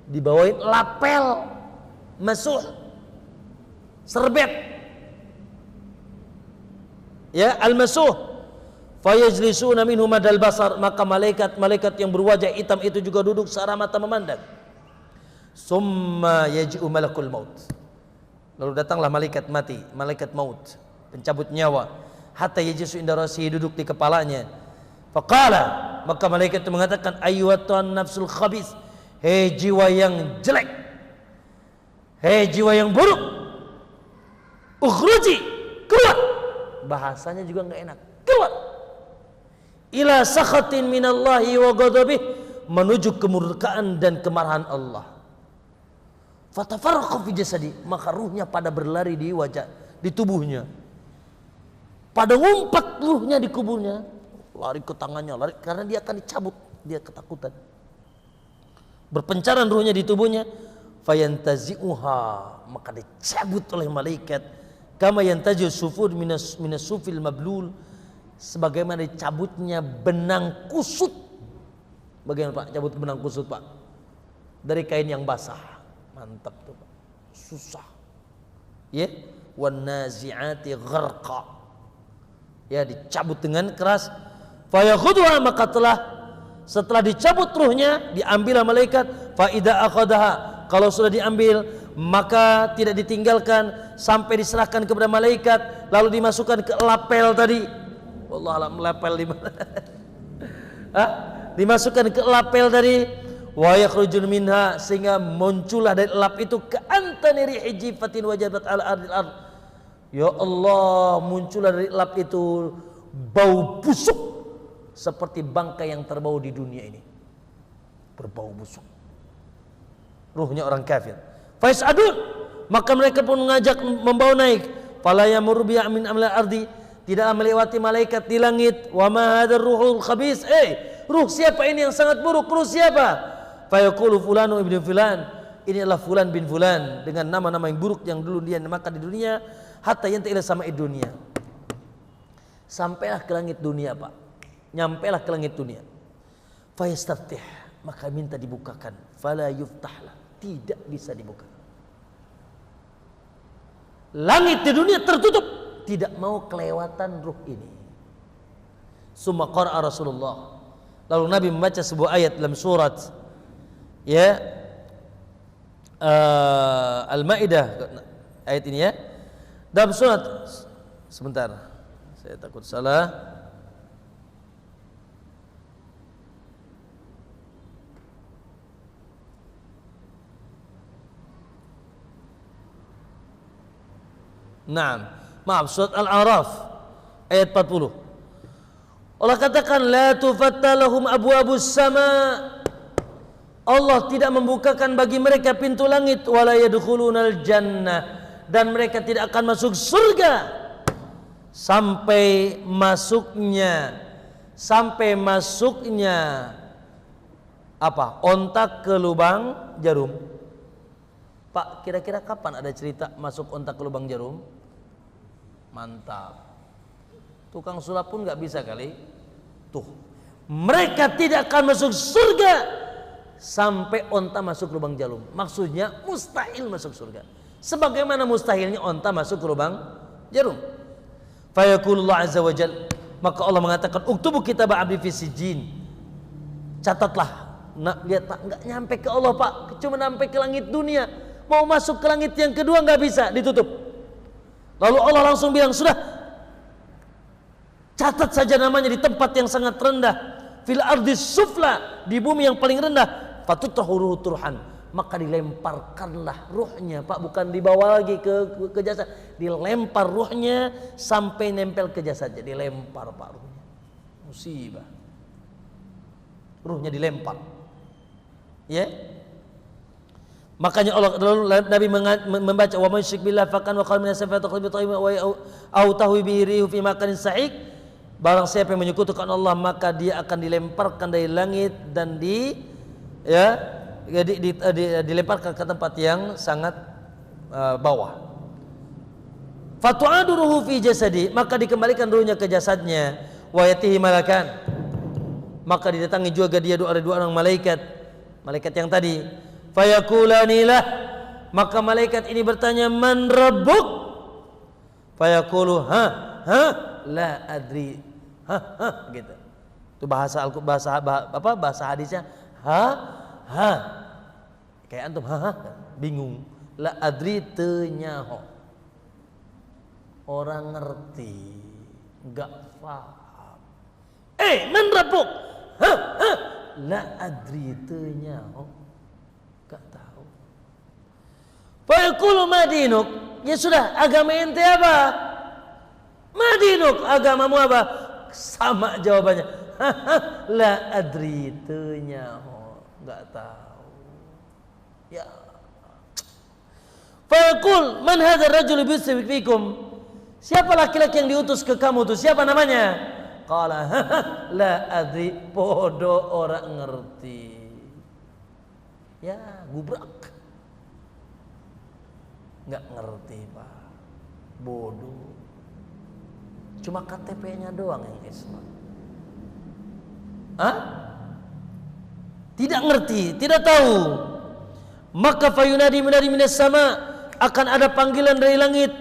Dibawain lapel, masuh, serbet, ya, al-masuh. Fayajlisuna minhu madal basar, maka malaikat yang berwajah hitam itu juga duduk searah mata memandang. Summa yaji'u malakul maut, lalu datanglah malaikat mati, malaikat maut, pencabut nyawa. Hatta yajisu inda rasihi, duduk di kepalanya. Faqala, maka malaikat itu mengatakan, ayyuhatan nafsul khabith, hei jiwa yang jelek, hei jiwa yang buruk, ukhruji, keluar. Bahasanya juga nggak enak, keluar. Ila sakhatin minallahi wa ghadabih, menuju kemurkaan dan kemarahan Allah. Fatafarraqu fi jasadi, maka ruhnya pada berlari di wajah, di tubuhnya. Pada ngumpat ruhnya di kuburnya, lari ke tangannya, lari karena dia akan dicabut, dia ketakutan. berpencaran ruhnya di tubuhnya, fayantazi'uha, maka dicabut oleh malaikat, kama yantazi'u sufur minas sufil mablul, sebagaimana dicabutnya benang kusut. Bagaimana Pak cabut benang kusut Pak? Dari kain yang basah. Mantap tuh Pak. Susah. Ya, wan nazi'ati gharqa. Ya, dicabut dengan keras. Fayakhudha, maka setelah dicabut ruhnya, diambil malaikat, fa idza akhadaha, kalau sudah diambil maka tidak ditinggalkan sampai diserahkan kepada malaikat, lalu dimasukkan ke lapel tadi. Wallah alam, lapel di mana? Dimasukkan ke lapel tadi, wa yakhrujun minha, sehingga muncullah dari lap itu ke antani rihijifatin wajabat ala ardil ard. Ya Allah, muncullah dari lap itu bau busuk seperti bangkai yang terbau di dunia ini, berbau busuk. Ruhnya orang kafir. Fais'adun, maka mereka pun mengajak, membawa naik. Fala yamur bi min amla ardi, tidaklah melewati malaikat di langit. Wa ma hadzal ruhul khabis, ruh siapa ini yang sangat buruk? Ruh siapa? Fayaqulu fulanu ibnu fulan, ini adalah fulan bin fulan, dengan nama-nama yang buruk yang dulu dia namakan di dunia. Hatta yanta'ila sama dunia, sampailah ke langit dunia Pak, nyampailah ke langit dunia. Fayastaftih, maka minta dibukakan. Fala yuftahlah, tidak bisa dibuka. Langit di dunia tertutup, tidak mau kelewatan ruh ini. Summa qara'a Rasulullah, lalu Nabi membaca sebuah ayat dalam surat Al-Maidah, ayat ini ya, dalam surat, sebentar saya takut salah. Naam, maaf, surat Al-A'raf ayat 40. Allah katakan la tufattalahum abwabus sama, Allah tidak membukakan bagi mereka pintu langit, wala yadkhulunal jannah, dan mereka tidak akan masuk surga sampai masuknya apa? Onta ke lubang jarum. Pak, kira-kira kapan ada cerita masuk onta ke lubang jarum? Mantap. Tukang sulap pun nggak bisa kali. Tuh, mereka tidak akan masuk surga sampai onta masuk lubang jarum. Maksudnya mustahil masuk surga. Sebagaimana mustahilnya onta masuk ke lubang jarum. Fayaqulullah azza wajal, maka Allah mengatakan uktubu kitab abdi fi sijjin. Catatlah. Lihat Pak, nggak nyampe ke Allah Pak, cuma sampai ke langit dunia. Mau masuk ke langit yang kedua nggak bisa, ditutup. Lalu Allah langsung bilang, sudah, catat saja namanya di tempat yang sangat rendah, fil ardis sufla, di bumi yang paling rendah. Fatutahuru turhan, maka dilemparkanlah ruhnya Pak, bukan dibawa lagi ke jasad, dilempar ruhnya sampai nempel ke jasadnya, dilempar Pak ruhnya. Musibah, ruhnya dilempar, ya. Makanya Nabi membaca wa may yusyrik billah fakan wa qala min as-safati qalbi tayyib wa au tahwi bihi fi makanin sa'ik. Barang siapa yang menyekutukan Allah, maka dia akan dilemparkan dari langit dan dilemparkan ke tempat yang sangat bawah. Fatu'adu ruhu fi jasadi, maka dikembalikan ruhnya ke jasadnya. Wa yatihi malakan, maka didatangi juga dia dua orang malaikat yang tadi. Fayakulanilah, maka malaikat ini bertanya, man rabbuk? Fayaqulu la adri, gitu. Itu bahasa hadisnya, kayak antum, bingung. La adri tenyaho, orang ngerti, enggak paham. Man rabbuk? La adri tenyaho, gak tahu. Fayaqulu madinuk, ya sudah, agama ente apa? Madinuk, agamamu apa? Sama jawabannya. La adri tenyaho, gak tahu. Ya. Fayaqul man hadzal rajul bisawik fikum, siapa laki-laki yang diutus ke kamu tuh, siapa namanya? Qala la adri, bodoh, orang ngerti. Ya, gubrak. Nggak ngerti, Pak. Bodoh. Cuma KTP-nya doang yang Islam. Hah? Tidak ngerti, tidak tahu. Maka fayunadi munadi minas sama, akan ada panggilan dari langit.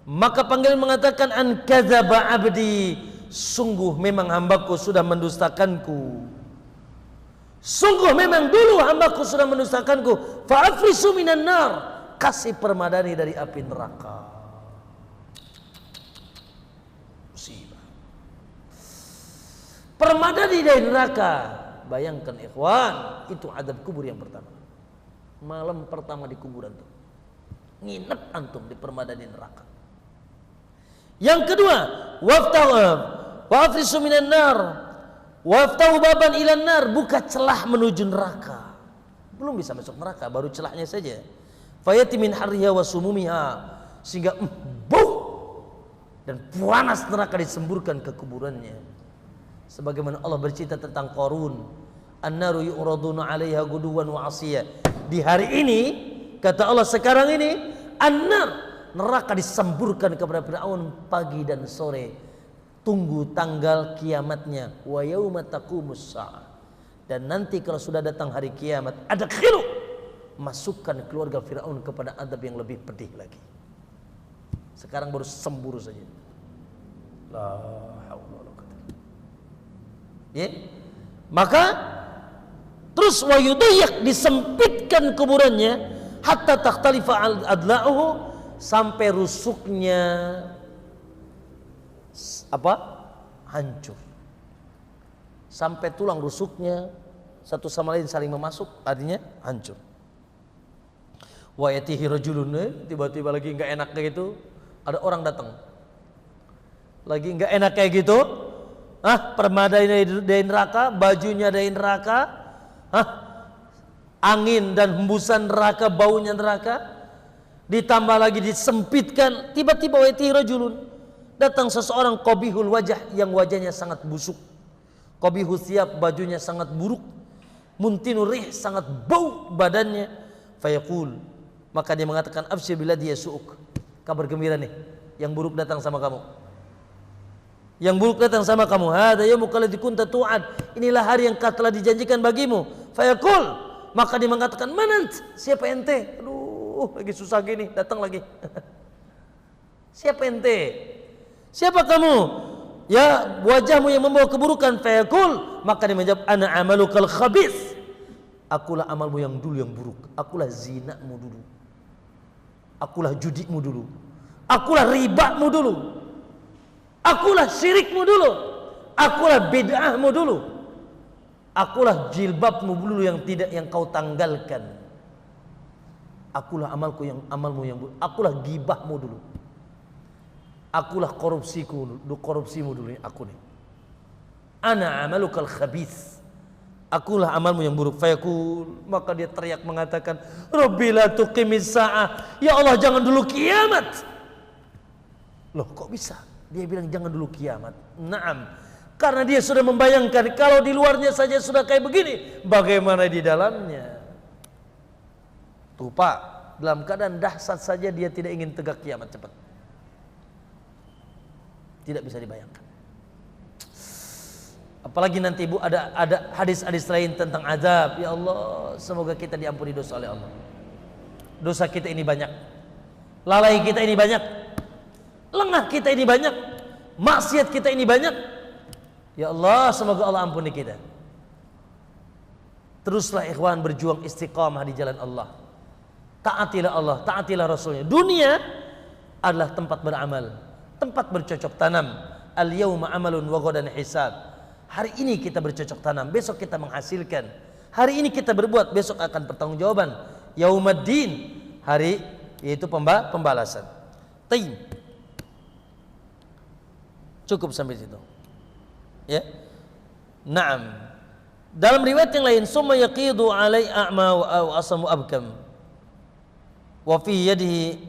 Maka panggilan mengatakan an kadzaba abdi, sungguh memang hambaku sudah mendustakanku. Sungguh memang dulu hambaku sudah mendustakanku. Fa'afrisu minan nar, kasih permadani dari api neraka. Musibah. Permadani dari neraka. Bayangkan ikhwan, itu adab kubur yang pertama. Malam pertama di kuburan tuh. Nginep antum di permadani neraka. Yang kedua, wafrisu minan nar, waftahu baban ilan nar, buka celah menuju neraka. Belum bisa masuk neraka, baru celahnya saja. Fayati min harriha wa sumumiha, sehingga bau dan panas neraka disemburkan ke kuburannya. Sebagaimana Allah bercerita tentang Qarun, an-naru yu'raduna 'alaiha guduwan wa 'ashiya. Di hari ini, kata Allah, sekarang ini an-nar, neraka disemburkan kepada Firaun pagi dan sore. Tunggu tanggal kiamatnya. Wa yauma taqumus saah. Dan nanti kalau sudah datang hari kiamat, adkhilu, masukkan keluarga Firaun kepada adab yang lebih pedih lagi. Sekarang baru sembur saja. La haula wala quwwata. Ya. Maka terus wa yudayyak, disempitkan kuburannya, hatta takhtalifa adla'uhu, sampai rusuknya hancur, sampai tulang rusuknya satu sama lain saling memasuk, artinya hancur. Wa yatihi rajulun, tiba-tiba lagi enggak enak kayak gitu, ada orang datang lagi enggak enak kayak gitu, permadani dari neraka, bajunya dari neraka, angin dan hembusan neraka, baunya neraka, ditambah lagi disempitkan. Tiba-tiba wa yatihi rajulun, datang seseorang qabihul wajah, yang wajahnya sangat busuk, qabihul thiyab, bajunya sangat buruk, muntinur rih, sangat bau badannya. Fayaqul, maka dia mengatakan, absyir billadhi yasu'uk, kabar gembira nih, yang buruk datang sama kamu, yang buruk datang sama kamu. Hadza yaumukal ladzi kunta tu'ad, inilah hari yang telah dijanjikan bagimu. Fayaqul, maka dia mengatakan, manant, siapa ente? Aduh, lagi susah gini, datang lagi. Siapa ente? Siapa kamu? Ya, wajahmu yang membawa keburukan. Fayaqul, maka dia menjawab, ana amalukal khabith, akulah amalmu yang dulu yang buruk, akulah zinamu dulu, akulah judimu dulu, akulah ribamu dulu, akulah syirikmu dulu, akulah bid'ahmu dulu, akulah jilbabmu dulu yang tidak, yang kau tanggalkan, akulah amalmu yang buruk, akulah gibahmu dulu, akulah korupsimu dulu, aku nih. Ana amalukal khabith, akulah amalmu yang buruk. Fayaqul, maka dia teriak mengatakan, Rabbi la tuqimis sa'ah, ya Allah jangan dulu kiamat. Loh, kok bisa dia bilang jangan dulu kiamat? Naam, karena dia sudah membayangkan kalau di luarnya saja sudah kayak begini, bagaimana di dalamnya. Tuh Pak, dalam keadaan dahsyat saja dia tidak ingin tegak kiamat cepat. Tidak bisa dibayangkan. Apalagi nanti Ibu ada hadis-hadis lain tentang azab. Ya Allah, semoga kita diampuni dosa oleh Allah. Dosa kita ini banyak, lalai kita ini banyak, lengah kita ini banyak, maksiat kita ini banyak. Ya Allah, semoga Allah ampuni kita. Teruslah ikhwan berjuang istiqamah di jalan Allah. Taatilah Allah, taatilah Rasulnya. Dunia adalah tempat beramal, tempat bercocok tanam. Al-yawma amalun wa ghadan hisab. Hari ini kita bercocok tanam, besok kita menghasilkan. Hari ini kita berbuat, besok akan pertanggungjawaban. Yaumaddin, hari yaitu pembalasan. Tayyib. Cukup sampai situ. Ya. Naam. Dalam riwayat yang lain, summa yaqidu alai a'ma wa asamu abkam. Wa fi yadihi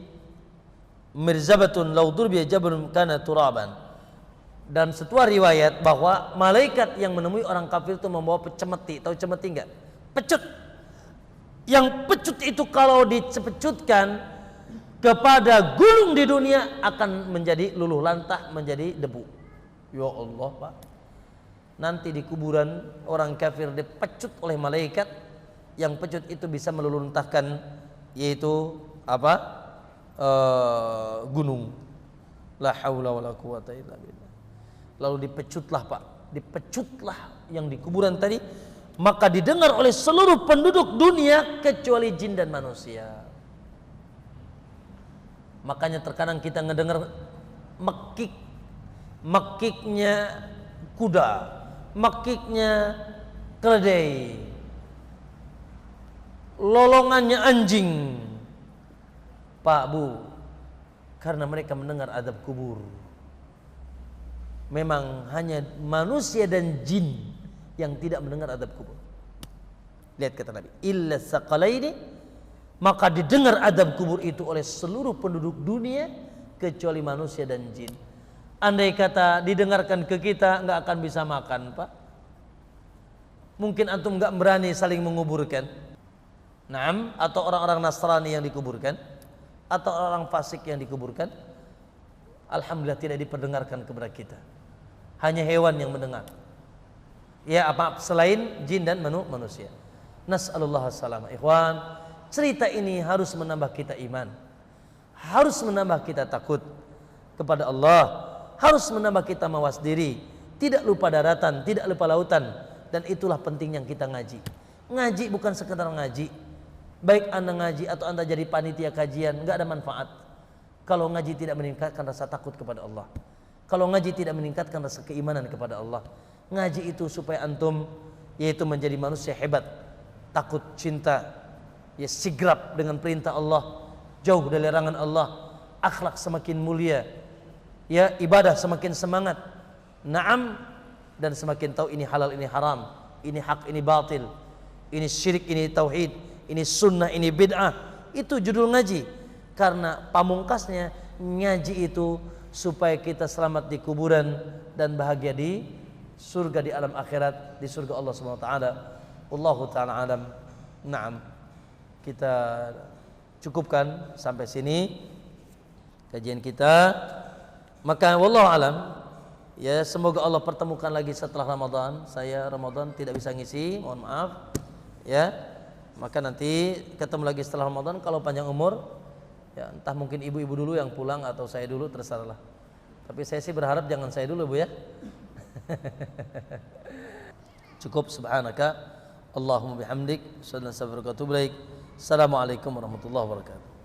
mirzabatun law durbiya jabalun kana turaban. Dan sebuah riwayat bahwa malaikat yang menemui orang kafir itu membawa cemeti. Tahu cemeti enggak? Pecut. Yang pecut itu kalau dipecutkan kepada gunung di dunia akan menjadi luluh lantah, menjadi debu. Ya Allah, Pak. Nanti di kuburan orang kafir dipecut oleh malaikat, yang pecut itu bisa meluluntahkan, yaitu apa? Gunung. La haula wala quwata illa billah. Lalu dipecutlah, Pak. Dipecutlah yang di kuburan tadi, maka didengar oleh seluruh penduduk dunia kecuali jin dan manusia. Makanya terkadang kita ngedengar mekiknya kuda, mekiknya keledai, lolongannya anjing. Pak, Bu, karena mereka mendengar azab kubur. Memang hanya manusia dan jin yang tidak mendengar azab kubur. Lihat kata Nabi, illa saqalaini, maka didengar azab kubur itu oleh seluruh penduduk dunia kecuali manusia dan jin. Andai kata didengarkan ke kita, nggak akan bisa makan, Pak. Mungkin antum nggak berani saling menguburkan. Naam, atau orang-orang Nasrani yang dikuburkan, atau orang fasik yang dikuburkan. Alhamdulillah tidak diperdengarkan kepada kita. Hanya hewan yang mendengar. Ya, apa selain jin dan manusia. Nas'alullah as-salamah. Ikhwan, cerita ini harus menambah kita iman, harus menambah kita takut kepada Allah, harus menambah kita mawas diri, tidak lupa daratan, tidak lupa lautan. Dan itulah penting yang kita ngaji. Ngaji bukan sekedar ngaji. Baik Anda ngaji atau Anda jadi panitia kajian, nggak ada manfaat kalau ngaji tidak meningkatkan rasa takut kepada Allah, kalau ngaji tidak meningkatkan rasa keimanan kepada Allah. Ngaji itu supaya antum yaitu menjadi manusia hebat, takut, cinta, ya sigrap dengan perintah Allah, jauh dari larangan Allah, akhlak semakin mulia, ya ibadah semakin semangat. Naam, dan semakin tahu ini halal, ini haram, ini hak, ini batil, ini syirik, ini tauhid, ini sunnah, ini bid'ah. Itu judul ngaji. Karena pamungkasnya ngaji itu supaya kita selamat di kuburan dan bahagia di surga, di alam akhirat, di surga Allah Subhanahu wa taala. Wallahu taala alam. Naam. Kita cukupkan sampai sini kajian kita. Maka wallahu alam, ya semoga Allah pertemukan lagi setelah Ramadan. Saya Ramadan tidak bisa ngisi, mohon maaf. Ya. Maka nanti ketemu lagi setelah Ramadan kalau panjang umur. Ya, entah mungkin ibu-ibu dulu yang pulang atau saya dulu, terserahlah. Tapi saya sih berharap jangan saya dulu, Bu, ya. Cukup, subhanaka Allahumma bihamdik, asyhadu an la ilaha illa anta, astaghfiruka wa atubu ilaik. Assalamualaikum warahmatullahi wabarakatuh.